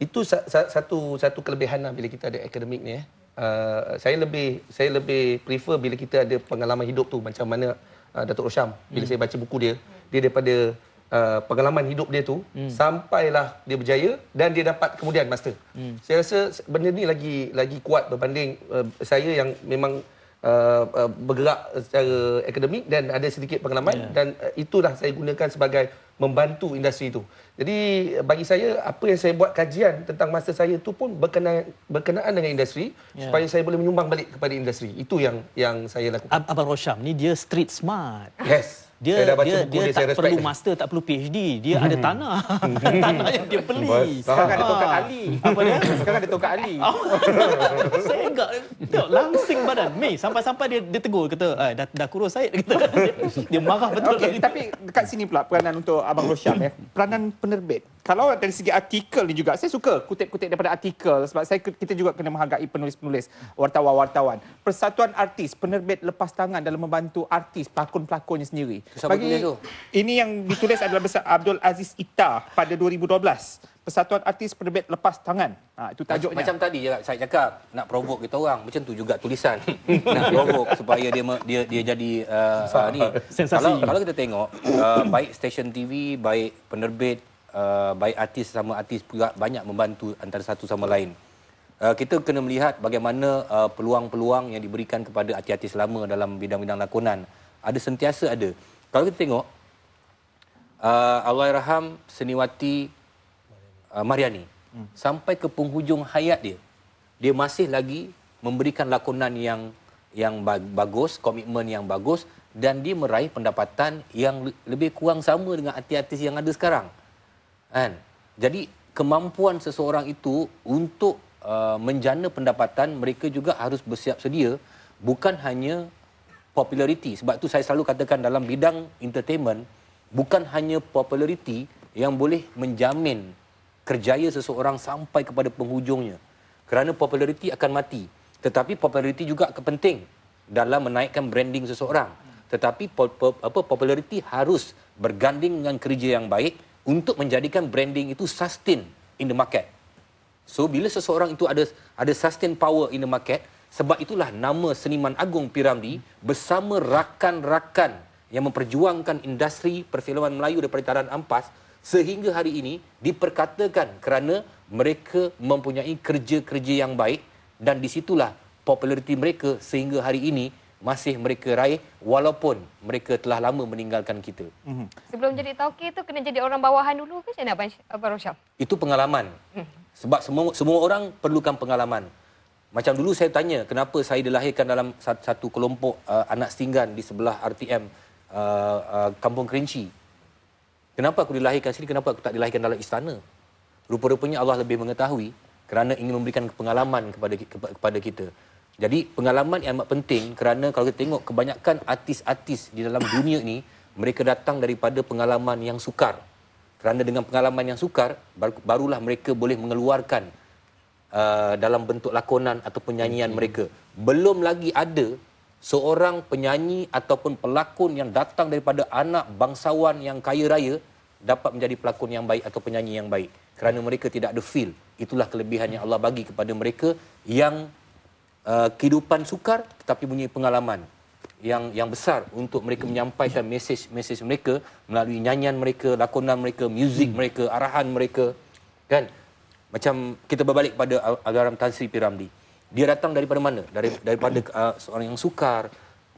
itu satu kelebihan lah bila kita ada akademik ni. Saya lebih prefer bila kita ada pengalaman hidup tu macam mana Datuk Rosham bila saya baca buku dia daripada pengalaman hidup dia tu sampailah dia berjaya dan dia dapat kemudian master. Saya rasa benda ni lagi kuat berbanding saya yang memang bergerak secara akademik dan ada sedikit pengalaman dan itulah saya gunakan sebagai membantu industri itu. Jadi bagi saya apa yang saya buat kajian tentang masa saya tu pun berkenaan dengan industri supaya saya boleh menyumbang balik kepada industri. Itu yang saya lakukan. Abang Rosham ni dia street smart. Yes. Dia tak perlu master, tak perlu PhD. Dia ada tanah. Tanah yang dia beli. Sekarang ada tongkat Ali. Apa dia? Sekarang ada tongkat Ali. Saya enggak tengok langsing badan. Mei sampai-sampai dia tegur kata, dah kurus Syed kata. Dia marah betul. Okey, tapi dekat sini pula peranan untuk Abang Rosham peranan penerbit. Kalau dari segi artikel ni juga, saya suka kutip-kutip daripada artikel sebab kita juga kena menghargai penulis-penulis, wartawan-wartawan. Persatuan Artis Penerbit lepas tangan dalam membantu artis pelakon-pelakonnya sendiri. Ini yang ditulis adalah besar Abdul Aziz Ita pada 2012. Persatuan Artis Penerbit lepas tangan. Itu tajuknya. Macam tadi saya cakap nak provoke kita orang, macam tu juga tulisan. Nak provoke supaya dia jadi ni. Sensasi. Kalau kita tengok baik stesen TV, baik penerbit, baik artis sama artis juga banyak membantu antara satu sama lain. Kita kena melihat bagaimana peluang-peluang yang diberikan kepada artis-artis lama dalam bidang-bidang lakonan. Ada sentiasa ada. Kalau kita tengok Allahyarham Seniwati Mariani sampai ke penghujung hayat dia masih lagi memberikan lakonan yang bagus, komitmen yang bagus dan dia meraih pendapatan yang lebih kurang sama dengan artis-artis yang ada sekarang. Kan? Jadi kemampuan seseorang itu untuk menjana pendapatan, mereka juga harus bersiap sedia bukan hanya populariti. Sebab tu saya selalu katakan dalam bidang entertainment bukan hanya populariti yang boleh menjamin kerjaya seseorang sampai kepada penghujungnya. Kerana populariti akan mati. Tetapi populariti juga penting dalam menaikkan branding seseorang. Tetapi populariti harus berganding dengan kerja yang baik untuk menjadikan branding itu sustain in the market. So bila seseorang itu ada sustain power in the market, sebab itulah nama Seniman Agung P. Ramlee bersama rakan-rakan yang memperjuangkan industri perfilman Melayu daripada Taran Ampas sehingga hari ini diperkatakan kerana mereka mempunyai kerja-kerja yang baik dan di situlah populariti mereka sehingga hari ini masih mereka raih walaupun mereka telah lama meninggalkan kita. Sebelum jadi tauke tu kena jadi orang bawahan dulu ke macam mana Abang Rosham? Itu pengalaman. Sebab semua orang perlukan pengalaman. Macam dulu saya tanya kenapa saya dilahirkan dalam satu kelompok anak setinggan di sebelah RTM Kampung Kerinci. Kenapa aku dilahirkan sini, kenapa aku tak dilahirkan dalam istana? Rupa-rupanya Allah lebih mengetahui kerana ingin memberikan pengalaman kepada kita. Jadi pengalaman yang amat penting kerana kalau kita tengok kebanyakan artis-artis di dalam dunia ni mereka datang daripada pengalaman yang sukar. Kerana dengan pengalaman yang sukar barulah mereka boleh mengeluarkan dalam bentuk lakonan atau penyanyian mereka. Belum lagi ada seorang penyanyi ataupun pelakon yang datang daripada anak bangsawan yang kaya raya dapat menjadi pelakon yang baik atau penyanyi yang baik. Kerana mereka tidak ada feel. Itulah kelebihan yang Allah bagi kepada mereka yang kehidupan sukar tetapi punya pengalaman yang besar untuk mereka menyampaikan mesej mereka melalui nyanyian mereka, lakonan mereka, muzik mereka, arahan mereka. Kan? Macam kita berbalik pada Allahyarham Tan Sri P. Ramlee. Dia datang daripada mana? Daripada seorang yang sukar.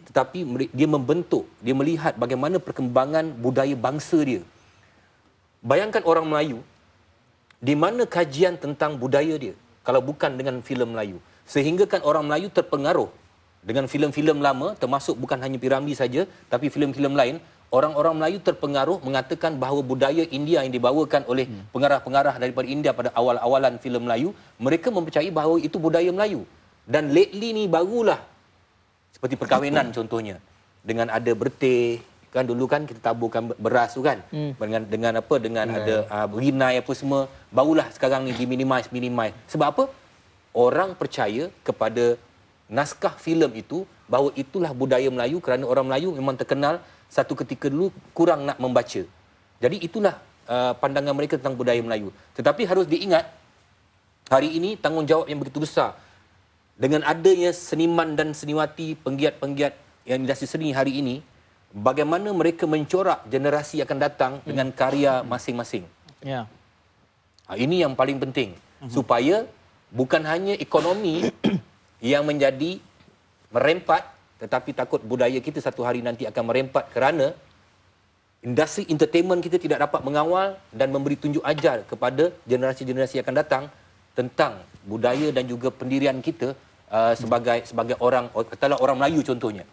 Tetapi dia membentuk, dia melihat bagaimana perkembangan budaya bangsa dia. Bayangkan orang Melayu, di mana kajian tentang budaya dia kalau bukan dengan filem Melayu. Sehingga kan orang Melayu terpengaruh dengan filem-filem lama, termasuk bukan hanya Piramli saja, tapi filem-filem lain. Orang-orang Melayu terpengaruh mengatakan bahawa budaya India yang dibawakan oleh pengarah-pengarah daripada India pada awal-awalan filem Melayu, mereka mempercayai bahawa itu budaya Melayu. Dan lately ni barulah seperti perkahwinan contohnya, dengan ada berteh, kan dulu kan kita taburkan beras tu kan, dengan ada rinai apa semua, barulah sekarang ni diminimize. Sebab apa? Orang percaya kepada naskah filem itu bahawa itulah budaya Melayu, kerana orang Melayu memang terkenal satu ketika dulu kurang nak membaca. Jadi itulah pandangan mereka tentang budaya Melayu. Tetapi harus diingat, hari ini tanggungjawab yang begitu besar dengan adanya seniman dan seniwati, penggiat-penggiat yang industri seni hari ini, bagaimana mereka mencorak generasi akan datang dengan karya masing-masing. Ya. Ini yang paling penting, supaya bukan hanya ekonomi yang menjadi merempat, tetapi takut budaya kita satu hari nanti akan merempat kerana industri entertainment kita tidak dapat mengawal dan memberi tunjuk ajar kepada generasi-generasi yang akan datang tentang budaya dan juga pendirian kita sebagai orang, katalah orang Melayu contohnya.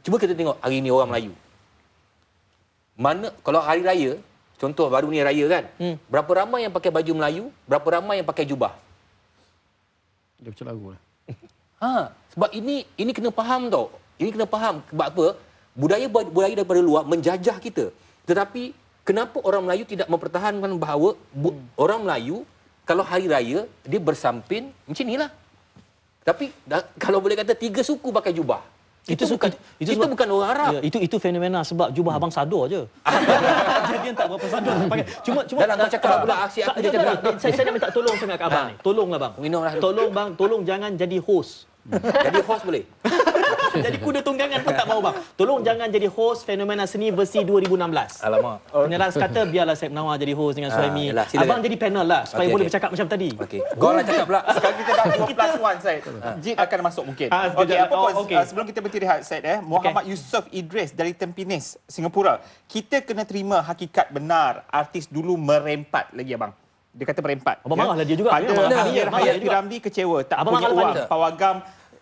Cuba kita tengok hari ini orang Melayu. Mana kalau hari raya, contoh baru ni raya kan, berapa ramai yang pakai baju Melayu, berapa ramai yang pakai jubah? Dia macam lagu lah. Sebab ini kena faham tau. Ini kena faham sebab apa? Budaya daripada luar menjajah kita. Tetapi kenapa orang Melayu tidak mempertahankan bahawa orang Melayu kalau hari raya dia bersampin macam inilah. Tapi kalau boleh kata 3 suku pakai jubah. Itu bukan orang Arab. Ya, itu fenomena sebab jubah abang sador je. Jadi tak berapa sador pakai. Cuma dalam kau cakap pula aksi aku dia cakap. Saya nak minta tolong sangat kat abang ni. Tolonglah bang. Tolong bang, tolong jangan jadi host. Jadi host boleh? Jadi kuda tunggangan pun tak mau bang. Tolong jangan jadi host fenomena seni versi 2016. Alamak. Peneras kata biarlah Saib Nawar jadi host dengan Suhaimi. Abang jadi panel lah supaya boleh bercakap macam tadi. Okey. Kau lah cakap pula. Sekarang kita dah 2+1 Said. Jid akan masuk mungkin. Okey, apa pun sebelum kita berhenti rehat Said Muhammad Yusof Idris dari Tampines, Singapura. Kita kena terima hakikat benar artis dulu merempat lagi abang. Dia kata merempat. Abang marahlah dia juga. Pada akhir hayat Piramli kecewa, tak punya uang.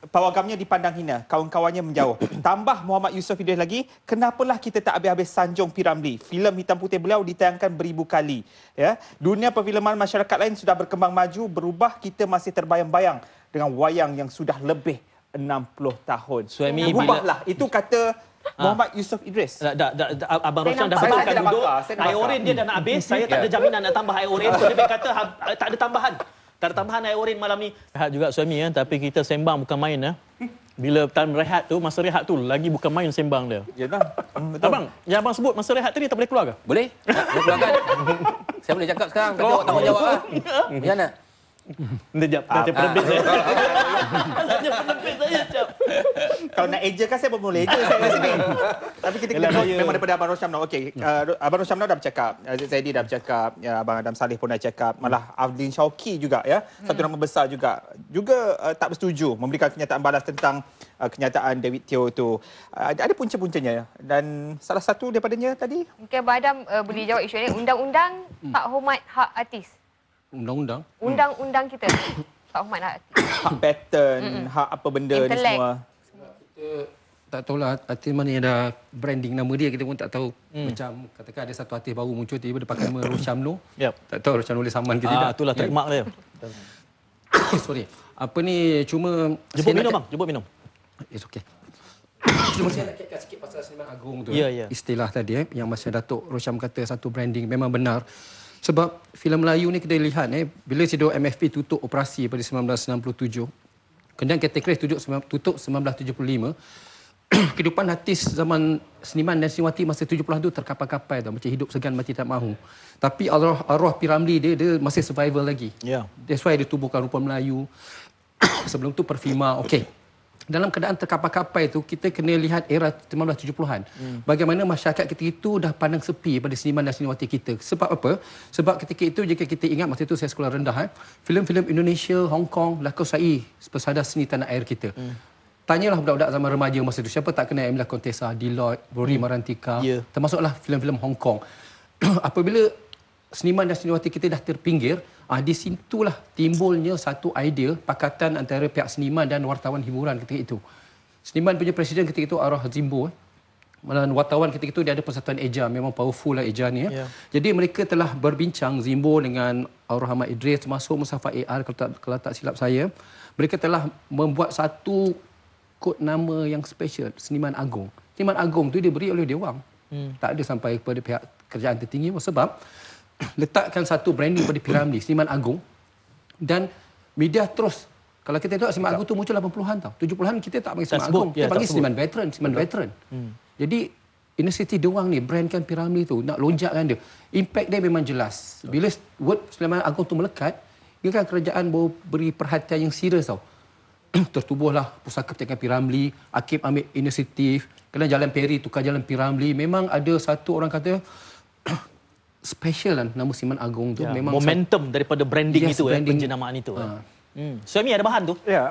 Pawagamnya dipandang hina, kawan-kawannya menjauh. Tambah Muhammad Yusof Idris lagi, kenapalah kita tak habis-habis sanjung Piramli? Filem hitam putih beliau ditayangkan beribu kali. Ya, dunia perfilman masyarakat lain sudah berkembang maju, berubah, kita masih terbayang-bayang dengan wayang yang sudah lebih 60 tahun. Suhaimi berubahlah. Itu kata Muhammad Yusof Idris. Abang Roshan dah betulkan duduk. Air oren dia dah nak habis. Saya tak ada jaminan nak tambah air oren. So dia kata tak ada tambahan. Tak ada tambahan air oren malam ni. Rehat juga Suhaimi tapi kita sembang bukan main Bila time rehat tu, masa rehat tu lagi bukan main sembang dia. Ya bang. Abang, yang abang sebut masa rehat tadi tak boleh keluar ke? Boleh? Boleh keluarkan. Saya boleh cakap sekarang, tapi awak tanggungjawab lah. Macam mana? Sekejap, dah penerbit saya. Dah penerbit saya, sekejap. Kalau nak eja kan saya pun boleh eja saya kat sini. Tapi kita memang daripada Abang Rosyam Noh. Okey, Abang Rosyam Noh dah bercakap, Aziz Zaidi dah bercakap, ya, Abang Adam Saleh pun dah cakap, malah Afdin Syauqi juga ya, satu nama besar juga tak bersetuju memberikan kenyataan balas tentang kenyataan David Teo tu. Ada punca-puncanya dan salah satu daripadanya tadi. Mungkin Abang Adam boleh jawab isu ini. Undang-undang tak hormat hak artis. Undang-undang? Undang-undang kita tak hormat hak artis. Hak pattern, hak apa benda ni semua. Kita tak tahulah artis mana yang dah branding nama dia, kita pun tak tahu. Macam katakan ada satu artis baru muncul, tiba-tiba dia pakai nama Rosyam Noh. Yep. Tak tahu Rosyam Noh boleh saman ke tidak. Itulah trademark dia. Sorry. Apa ni, cuma... Jemput minum bang, jemput minum. It's okay. Cuma saya nak kaitkan sikit pasal Seniman Agung tu. Istilah tadi yang Mas Datuk Rosyam kata satu branding memang benar. Sebab filem Melayu ni kita lihat bila CDO MFP tutup operasi pada 1997, kemudian kategori tutup 1975, kehidupan artis zaman seniman dan seniwati masa 70-an tu terkapai-kapai tau, macam hidup segan mati tak mahu. Tapi arwah Piramli dia masih survival lagi. Yeah. That's why dia tubuhkan rupa Melayu. Sebelum tu Perfima, okey. dalam keadaan terkapai-kapai itu, kita kena lihat era 1970-an. Bagaimana masyarakat ketika itu dah pandang sepi pada seniman dan seniwati kita. Sebab apa? Sebab ketika itu, jika kita ingat, masa itu saya sekolah rendah, filem-filem Indonesia, Hong Kong, lakusai pesada seni tanah air kita. Tanyalah budak-budak zaman remaja masa itu, siapa tak kenal Emilia Contessa, Deloitte, Rory Marantika, termasuklah filem-filem Hong Kong. Apabila seniman dan seniwati kita dah terpinggir, di situlah timbulnya satu idea pakatan antara pihak seniman dan wartawan hiburan ketika itu. Seniman punya presiden ketika itu Arwah Zimbo, dan wartawan ketika itu dia ada Persatuan Eja, memang powerful lah Eja ni. Jadi mereka telah berbincang, Zimbo dengan Arwah Ahmad Idris, termasuk Mustafa AR kalau tak silap saya. Mereka telah membuat satu kod nama yang special, Seniman Agong. Seniman Agong tu diberi oleh Dewan. Tak ada sampai kepada pihak kerajaan tertinggi sebab letakkan satu branding pada P.Ramlee, Seniman Agong, dan media terus. Kalau kita tengok Seniman Agong tu muncul 80-an tau. 70-an kita tak panggil Seniman Agong, kita panggil Seniman Veteran, Seniman Veteran. Jadi inisiatif diorang ni brandkan P.Ramlee tu, nak lonjakkan dia. Impact dia memang jelas. Bila word Seniman Agong tu melekat, dia kan kerajaan baru beri perhatian yang serius tau. Tertubuhlah Pusaka Percetakan P.Ramlee, Akib ambil inisiatif, kena Jalan Peri tukar Jalan P.Ramlee. Memang ada satu orang kata special kan nama Seniman Agong tu. Memang momentum daripada branding itu, penjenamaan itu. Suami ada bahan tu? Ya,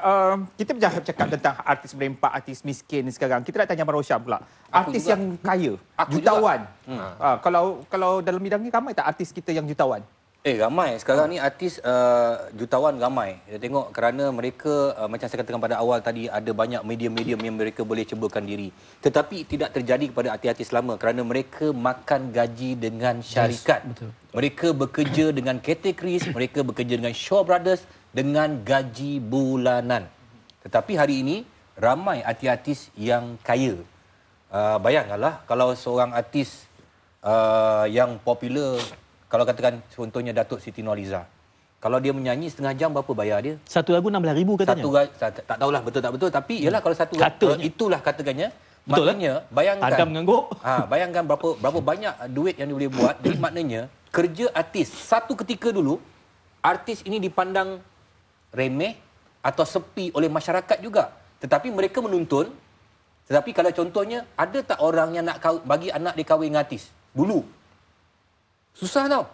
kita bercakap tentang artis berempat, artis miskin sekarang. Kita nak tanya Abang Rosyam pula. Artis juga yang kaya, jutawan. Kalau dalam bidang ni ramai tak artis kita yang jutawan? Ramai. Sekarang ni artis jutawan ramai. Kita tengok kerana mereka macam saya katakan pada awal tadi, ada banyak medium-medium yang mereka boleh cubakan diri. Tetapi tidak terjadi kepada artis-artis lama kerana mereka makan gaji dengan syarikat. Mereka bekerja dengan kategoris, mereka bekerja dengan Shaw Brothers dengan gaji bulanan. Tetapi hari ini ramai artis-artis yang kaya. Bayangkanlah kalau seorang artis yang popular, kalau katakan contohnya Datuk Siti Nurhaliza, kalau dia menyanyi setengah jam berapa bayar dia? Satu lagu 16,000 katanya. Tak tahulah betul tak betul, tapi ialah kalau satu itulah katakannya. Betul maknanya bayangkan Adam mengangguk. Bayangkan berapa banyak duit yang dia boleh buat. Jadi maknanya kerja artis satu ketika dulu, artis ini dipandang remeh atau sepi oleh masyarakat juga. Tetapi mereka menuntun. Tetapi kalau contohnya, ada tak orang yang nak bagi anak dia kahwin dengan artis dulu? Susah tau.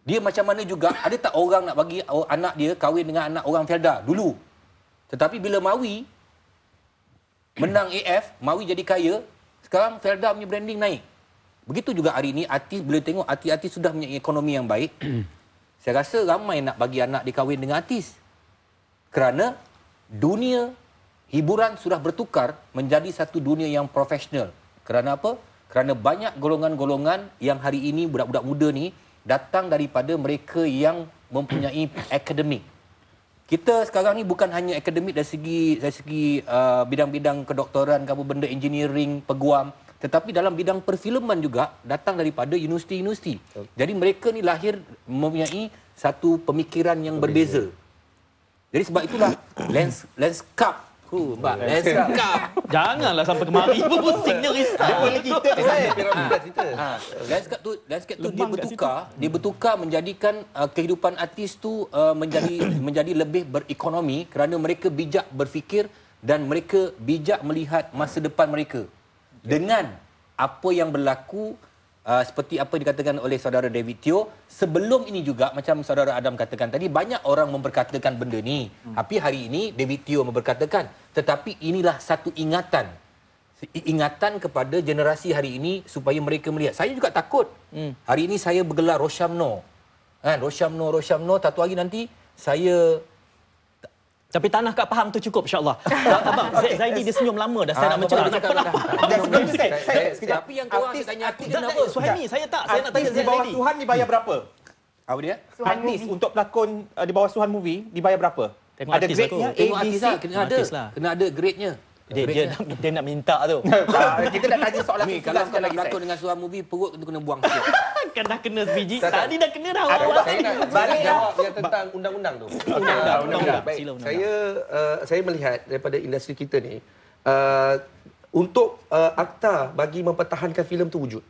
Dia macam mana juga, ada tak orang nak bagi anak dia kahwin dengan anak orang Felda dulu? Tetapi bila Mawi menang AF, Mawi jadi kaya, sekarang Felda punya branding naik. Begitu juga hari ini, artis bila tengok artis-artis sudah punya ekonomi yang baik, saya rasa ramai nak bagi anak dia kahwin dengan artis. Kerana dunia hiburan sudah bertukar menjadi satu dunia yang profesional. Kerana apa? Kerana banyak golongan-golongan yang hari ini budak-budak muda ni datang daripada mereka yang mempunyai akademik. Kita sekarang ni bukan hanya akademik dari segi bidang-bidang kedoktoran, apa benda engineering, peguam, tetapi dalam bidang perfilman juga datang daripada universiti-universiti. Jadi mereka ni lahir mempunyai satu pemikiran yang berbeza. Jadi sebab itulah landscape Janganlah sampai kemari. Pusingnya risau. Landscape tu dia bertukar menjadikan kehidupan artis tu menjadi lebih berekonomi kerana mereka bijak berfikir dan mereka bijak melihat masa depan mereka. Dengan apa yang berlaku seperti apa dikatakan oleh saudara David Teo, sebelum ini juga macam saudara Adam katakan tadi, banyak orang memperkatakan benda ni. Tapi hari ini David Teo memperkatakan, tetapi inilah satu ingatan kepada generasi hari ini supaya mereka melihat. Saya juga takut. Hari ini saya bergelar Rosyamno. Rosyamno, satu hari nanti saya. Tapi tanah kat faham tu cukup, insyaAllah. Abang, Zaidi dia senyum lama dah. Saya nak mencerah. Tapi yang kau orang tanya aku dia kenapa? Suhaimi, saya nak tanya di bawah Suhan dibayar berapa? Apa dia? Artis untuk pelakon di bawah Suhan movie dibayar berapa? Ada grade-nya, tengok A, B, artis C. lah. Kena ada grade-nya. Dia nak minta tu. Kita nak tanya soalan ni, kalau kau nak berlakon dengan Suhan movie, perut tu kena buang sikit. Kan dah kena sebiji. Tadi dah kena dah. Saya nak balik jawab yang tentang undang-undang tu. Undang-undang. Baik, saya melihat daripada industri kita ni, untuk akta bagi mempertahankan filem tu wujud,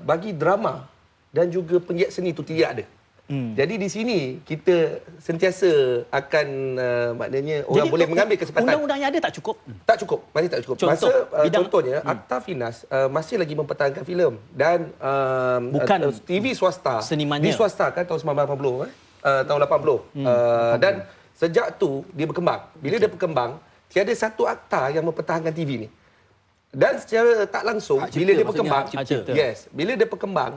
bagi drama dan juga penggiat seni tu tidak ada. Jadi di sini kita sentiasa akan maknanya orang boleh mengambil kesempatan. Undang-undang yang ada tak cukup? Tak cukup, masih tak cukup. Contoh, Contohnya Akta Finas masih lagi mempertahankan filem dan bukan TV swasta senimannya. diswastakan tahun 1980 tahun 80. Dan sejak tu dia berkembang. Bila dia berkembang, tiada satu akta yang mempertahankan TV ni. Dan secara tak langsung bila dia berkembang, bila dia berkembang,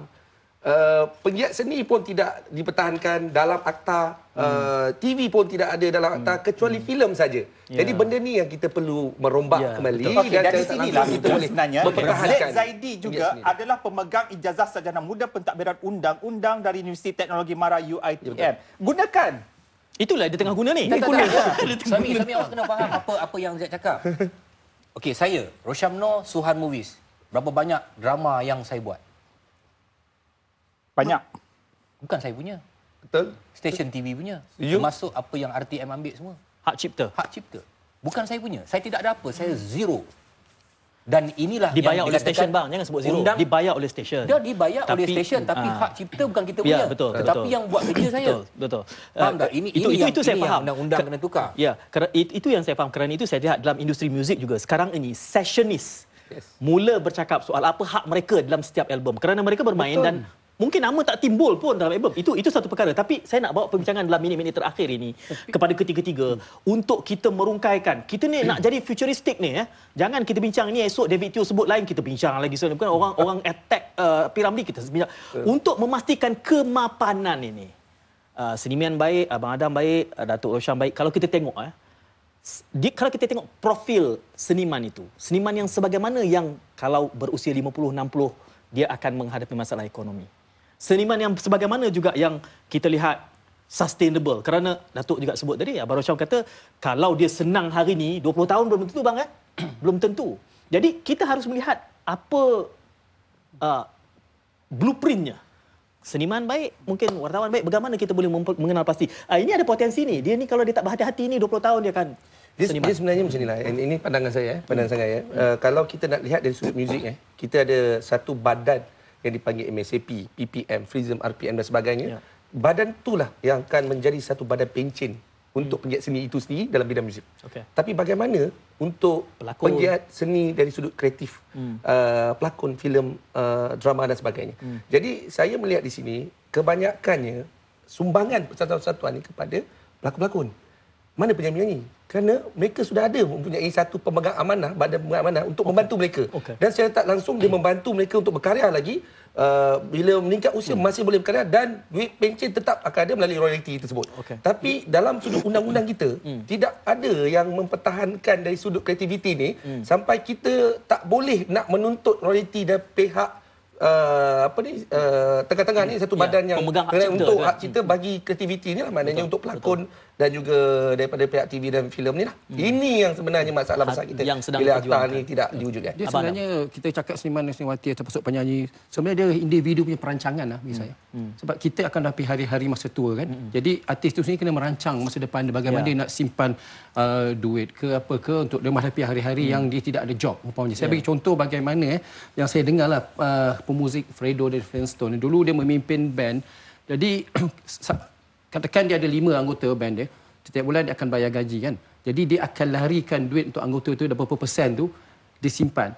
penggiat seni pun tidak dipertahankan dalam akta, TV pun tidak ada dalam akta kecuali filem saja. Jadi benda ni yang kita perlu merombak kembali dan dari secara tak sinilah langsung kita sebenarnya mempertahankan Zaid Zaidi juga adalah pemegang ijazah sarjana muda pentadbiran undang-undang dari Universiti Teknologi Mara UiTM. Gunakan. Itulah dia tengah guna ni. Sami awak kena faham apa yang Zaid cakap. Okey, saya Roshamno Suhan Movies. Berapa banyak drama yang saya buat? Banyak. Bukan saya punya. Betul. Stesen TV punya. Termasuk apa yang RTM ambil semua. Hak cipta. Hak cipta. Bukan saya punya. Saya tidak ada apa. Saya zero. Dan inilah Dibayar yang oleh stesen bang, jangan sebut zero. Dibayar oleh stesen. Dia dibayar oleh stesen tapi hak cipta bukan kita punya. Ya, betul. Tetapi yang buat kerja saya. Betul. Faham tak? Itu saya faham. Undang-undang kena tukar. Ya, itu yang saya faham. Kerana itu saya lihat dalam industri muzik juga sekarang ini sessionist mula bercakap soal apa hak mereka dalam setiap album. Kerana mereka bermain dan mungkin nama tak timbul pun dalam album. Itu satu perkara. Tapi saya nak bawa perbincangan dalam minit-minit terakhir ini kepada ketiga-tiga untuk kita merungkaikan. Kita ni nak jadi futuristik ni. Jangan kita bincang ni esok David Teo sebut lain, kita bincang lagi. Bukan orang attack Piramli, kita bincang. Untuk memastikan kemapanan ini. Seniman baik, Abang Adam baik, Datuk Rosham baik. Kalau kita tengok, kalau kita tengok profil seniman itu, seniman yang sebagaimana yang kalau berusia 50, 60, dia akan menghadapi masalah ekonomi. Seniman yang sebagaimana juga yang kita lihat sustainable. Kerana Datuk juga sebut tadi, Abang Rosham kata, kalau dia senang hari ni, 20 tahun belum tentu bang, belum tentu. Jadi kita harus melihat apa blueprintnya. Seniman baik, mungkin wartawan baik, bagaimana kita boleh mengenal pasti. Ini ada potensi ni. Dia ni kalau dia tak berhati-hati ni 20 tahun dia akan seniman. Dia sebenarnya macam inilah. Ini pandangan saya, pandangan saya. Kalau kita nak lihat dari sudut muzik, kita ada satu badan yang dipanggil MSAP, PPM, FRISM, RPM dan sebagainya. Badan itulah yang akan menjadi satu badan pencen untuk penggiat seni itu sendiri dalam bidang muzik. Tapi bagaimana untuk penggiat seni dari sudut kreatif, pelakon, filem, drama dan sebagainya. Jadi saya melihat di sini kebanyakannya sumbangan persatuan-persatuan ini kepada pelakon-pelakon. Mana penyanyi-penyanyi? Kerana mereka sudah ada mempunyai satu pemegang amanah, badan pemegang amanah untuk membantu mereka. Dan secara tak langsung dia membantu mereka untuk berkarya lagi. Bila meningkat usia masih boleh berkarya dan duit pencen tetap akan ada melalui royalty tersebut. Tapi dalam sudut undang-undang kita tidak ada yang mempertahankan dari sudut kreativiti ni sampai kita tak boleh nak menuntut royalty dari pihak tengah-tengah ni satu badan yang untuk hak cipta bagi kreativiti ni lah, maknanya untuk pelakon dan juga daripada pihak TV dan filem ni lah. Ini yang sebenarnya masalah besar kita yang sedang bila akta ni tidak diwujudkan. Dia sebenarnya kita cakap seniman dan seniwati termasuk penyanyi, sebenarnya dia individu punya perancangan lah bagi saya. Sebab kita akan hadapi hari-hari masa tua kan. Jadi artis tu sendiri kena merancang masa depan dia bagaimana dia nak simpan duit ke apa ke untuk dia menghadapi hari-hari yang dia tidak ada job umpamanya. Saya bagi contoh bagaimana yang saya dengarlah pemuzik Fredo dari Flintstone. Dulu dia memimpin band. Jadi katakan dia ada 5 anggota band dia. Setiap bulan dia akan bayar gaji kan. Jadi dia akan larikan duit untuk anggota tu, berapa persen tu disimpan.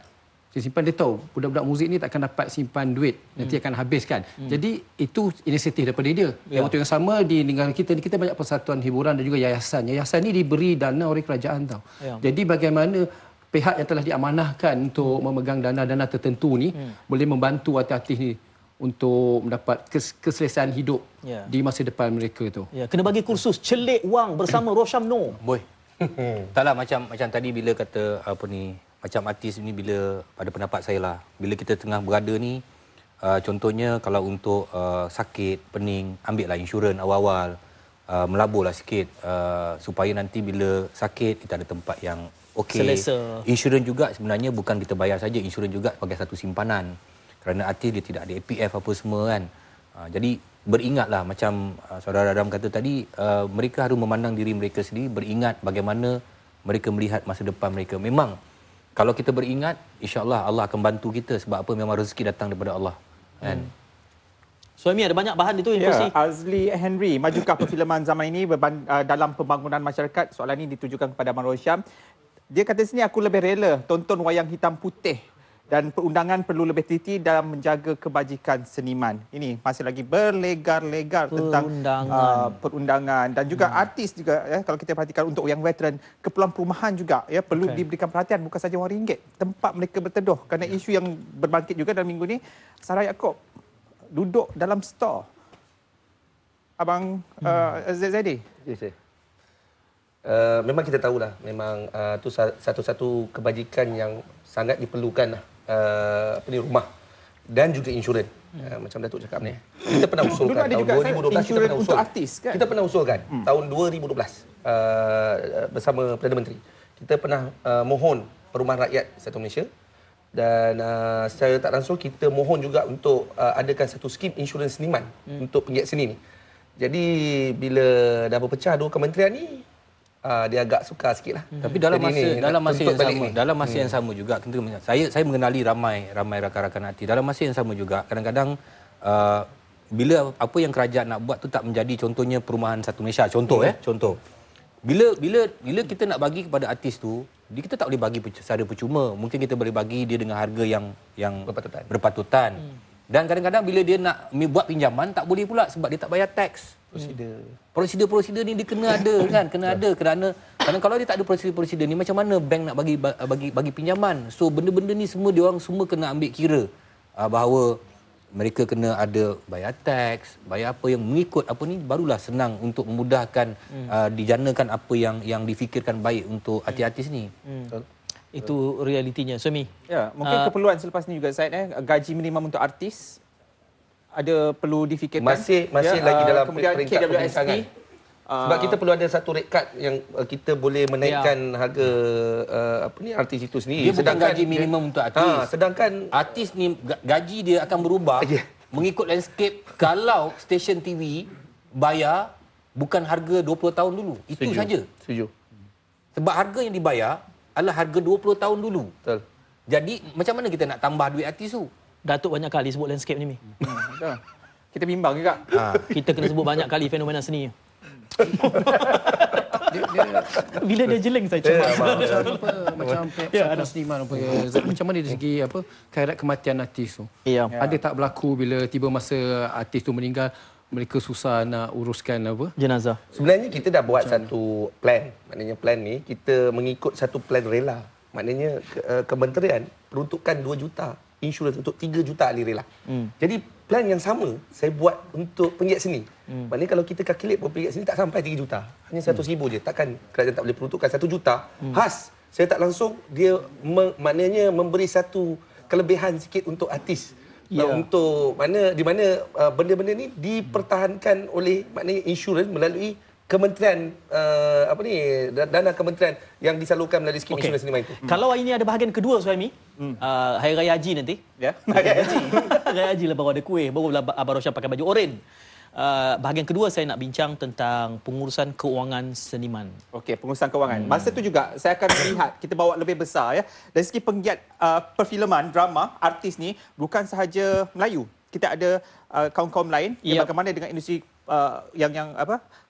Dia simpan, dia tahu budak-budak muzik ni tak akan dapat simpan duit, nanti akan habiskan. Jadi itu inisiatif daripada dia. Waktu yang sama di negara kita ni kita banyak persatuan hiburan dan juga yayasan. Yayasan ni diberi dana oleh kerajaan tau. Jadi bagaimana pihak yang telah diamanahkan untuk memegang dana-dana tertentu ni boleh membantu artis-artis ni untuk mendapat keselesaan hidup di masa depan mereka tu. Kena bagi kursus celik wang bersama Roshamno. Boy. Taklah macam tadi bila kata apa ni, macam artis ni bila pada pendapat saya lah, bila kita tengah berada ni contohnya kalau untuk sakit, pening, ambillah insurans awal-awal, melaburlah sikit supaya nanti bila sakit kita ada tempat yang okey. Selesa. Insurans juga sebenarnya bukan kita bayar saja, insurans juga sebagai satu simpanan. Kerana artis dia tidak ada APF apa semua kan. Jadi beringatlah macam saudara Adam kata tadi, mereka harus memandang diri mereka sendiri, beringat bagaimana mereka melihat masa depan mereka. Memang kalau kita beringat, insya-Allah Allah akan bantu kita sebab apa, memang rezeki datang daripada Allah kan. Suami ada banyak bahan itu Ya, informasi. Azli Henry, majukah perfilman zaman ini dalam pembangunan masyarakat? Soalan ini ditujukan kepada Abang Rosyam. Dia kata sini, aku lebih rela tonton wayang hitam putih dan perundangan perlu lebih teliti dalam menjaga kebajikan seniman. Ini masih lagi berlegar-legar tentang perundangan dan juga artis juga ya, kalau kita perhatikan untuk yang veteran, keperluan perumahan juga ya perlu diberikan perhatian, bukan saja wang ringgit, tempat mereka berteduh. Kerana isu yang berbangkit juga dalam minggu ni, Sarah Yaakob duduk dalam store. Abang Zaidi. Yes, memang kita tahulah, memang tu satu-satu kebajikan yang sangat diperlukan lah. Rumah dan juga insurans. Macam Datuk cakap ni. Kita pernah usulkan tahun 2012 kita pernah untuk artis kan? Kita pernah usulkan tahun 2012 bersama Perdana Menteri. Kita pernah mohon Perumahan Rakyat Satu Malaysia dan secara tak langsung kita mohon juga untuk adakan satu skim insurans seniman untuk penggiat seni ni. Jadi bila dah berpecah dua kementerian ni, dia agak sukar sikitlah. Tapi dalam masa yang sama juga saya mengenali ramai rakan-rakan artis. Dalam masa yang sama juga kadang-kadang bila apa yang kerajaan nak buat tu tak menjadi, contohnya Perumahan Satu Malaysia contoh. Bila kita nak bagi kepada artis tu, kita tak boleh bagi secara percuma. Mungkin kita boleh bagi dia dengan harga yang berpatutan. Dan kadang-kadang bila dia nak buat pinjaman tak boleh pula sebab dia tak bayar teks. Prosedur ni dia kena ada kan, kerana kalau dia tak ada prosedur ni, macam mana bank nak bagi pinjaman. So benda-benda ni semua dia orang semua kena ambil kira bahawa mereka kena ada bayar teks, bayar apa yang mengikut apa ni, barulah senang untuk memudahkan dijanakan apa yang difikirkan baik untuk artis-artis ni. Itu realitinya. Suami. Ya, mungkin keperluan selepas ni juga Zaid, gaji minimum untuk artis ada perlu difikirkan. Masih lagi dalam peringkat perbincangan. Sebab kita perlu ada satu rate card yang kita boleh menaikkan harga artis itu sendiri. Dia bukan gaji minimum untuk artis. Sedangkan artis ni gaji dia akan berubah mengikut landscape kalau stesen TV bayar bukan harga 20 tahun dulu. Itu saja. Setuju. Sebab harga yang dibayar adalah harga 20 tahun dulu. Betul. Jadi macam mana kita nak tambah duit artis tu? Datuk banyak kali sebut landscape ni. Kita bimbang juga. Kita kena sebut banyak kali fenomena seni. Bila dia jeling saya cemas. Macam satu seniman macam mana dari segi khairat kematian artis tu. Ada tak berlaku bila tiba masa artis tu meninggal, mereka susah nak uruskan jenazah? Sebenarnya kita dah buat satu plan. Maknanya plan ni kita mengikut satu plan rela. Maknanya kementerian peruntukkan 2 juta insurans untuk 3 juta ahli rela. Jadi plan yang sama saya buat untuk penggiat seni. Maknanya kalau kita calculate pun penggiat seni tak sampai 3 juta. Hanya 100,000 je. Takkan kerajaan tak boleh peruntukkan 1 juta. Khas saya tak langsung dia maknanya memberi satu kelebihan sikit untuk artis. Untuk di mana benda-benda ni dipertahankan oleh maknanya insurans melalui kementerian dana kementerian yang disalurkan melalui skim insurans seniman itu. Kalau hari ini ada bahagian kedua Suhaimi, Hari Raya Haji nanti. Ya, Hari Raya Haji. Hari Raya Haji lah baru ada kuih, baru Abang Rosyam pakai baju oren. Bahagian kedua saya nak bincang tentang pengurusan keuangan seniman. Okey, pengurusan keuangan. Masa tu juga saya akan melihat kita bawa lebih besar ya. Dari segi penggiat perfilman, drama, artis ni bukan sahaja Melayu. Kita ada kaum-kaum lain yang bagaimana dengan industri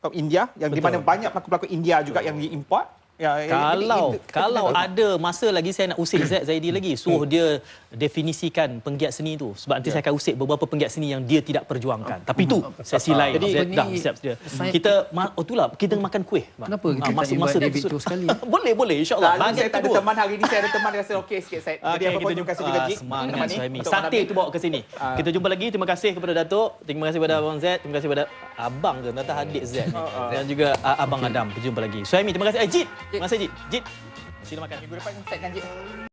kaum India yang di mana banyak pelakon-pelakon India juga yang diimport. Kalau ada masa lagi saya nak usik Zaidi lagi, suruh dia definisikan penggiat seni tu, sebab nanti saya akan usik beberapa penggiat seni yang dia tidak perjuangkan. Tapi itu sesi lain. Jadi dah siap dia. Kita itulah kita makan kuih. Kenapa kita tak invite David tu sekali? Boleh insya-Allah. Saya tak ada teman hari ni, saya ada teman rasa okey sikit saya. Jadi apa pun terima kasih juga Jik. Semangat Suhaimi. Sate tu bawa ke sini. Kita jumpa lagi. Terima kasih kepada Datuk, terima kasih kepada Abang Z, terima kasih kepada abang tu, nanti adik Z dan juga Abang Adam. Berjumpa lagi. Suhaimi, terima kasih. Jit. Terima kasih Jit. Sila makan. Minggu depan saya dengan Jik.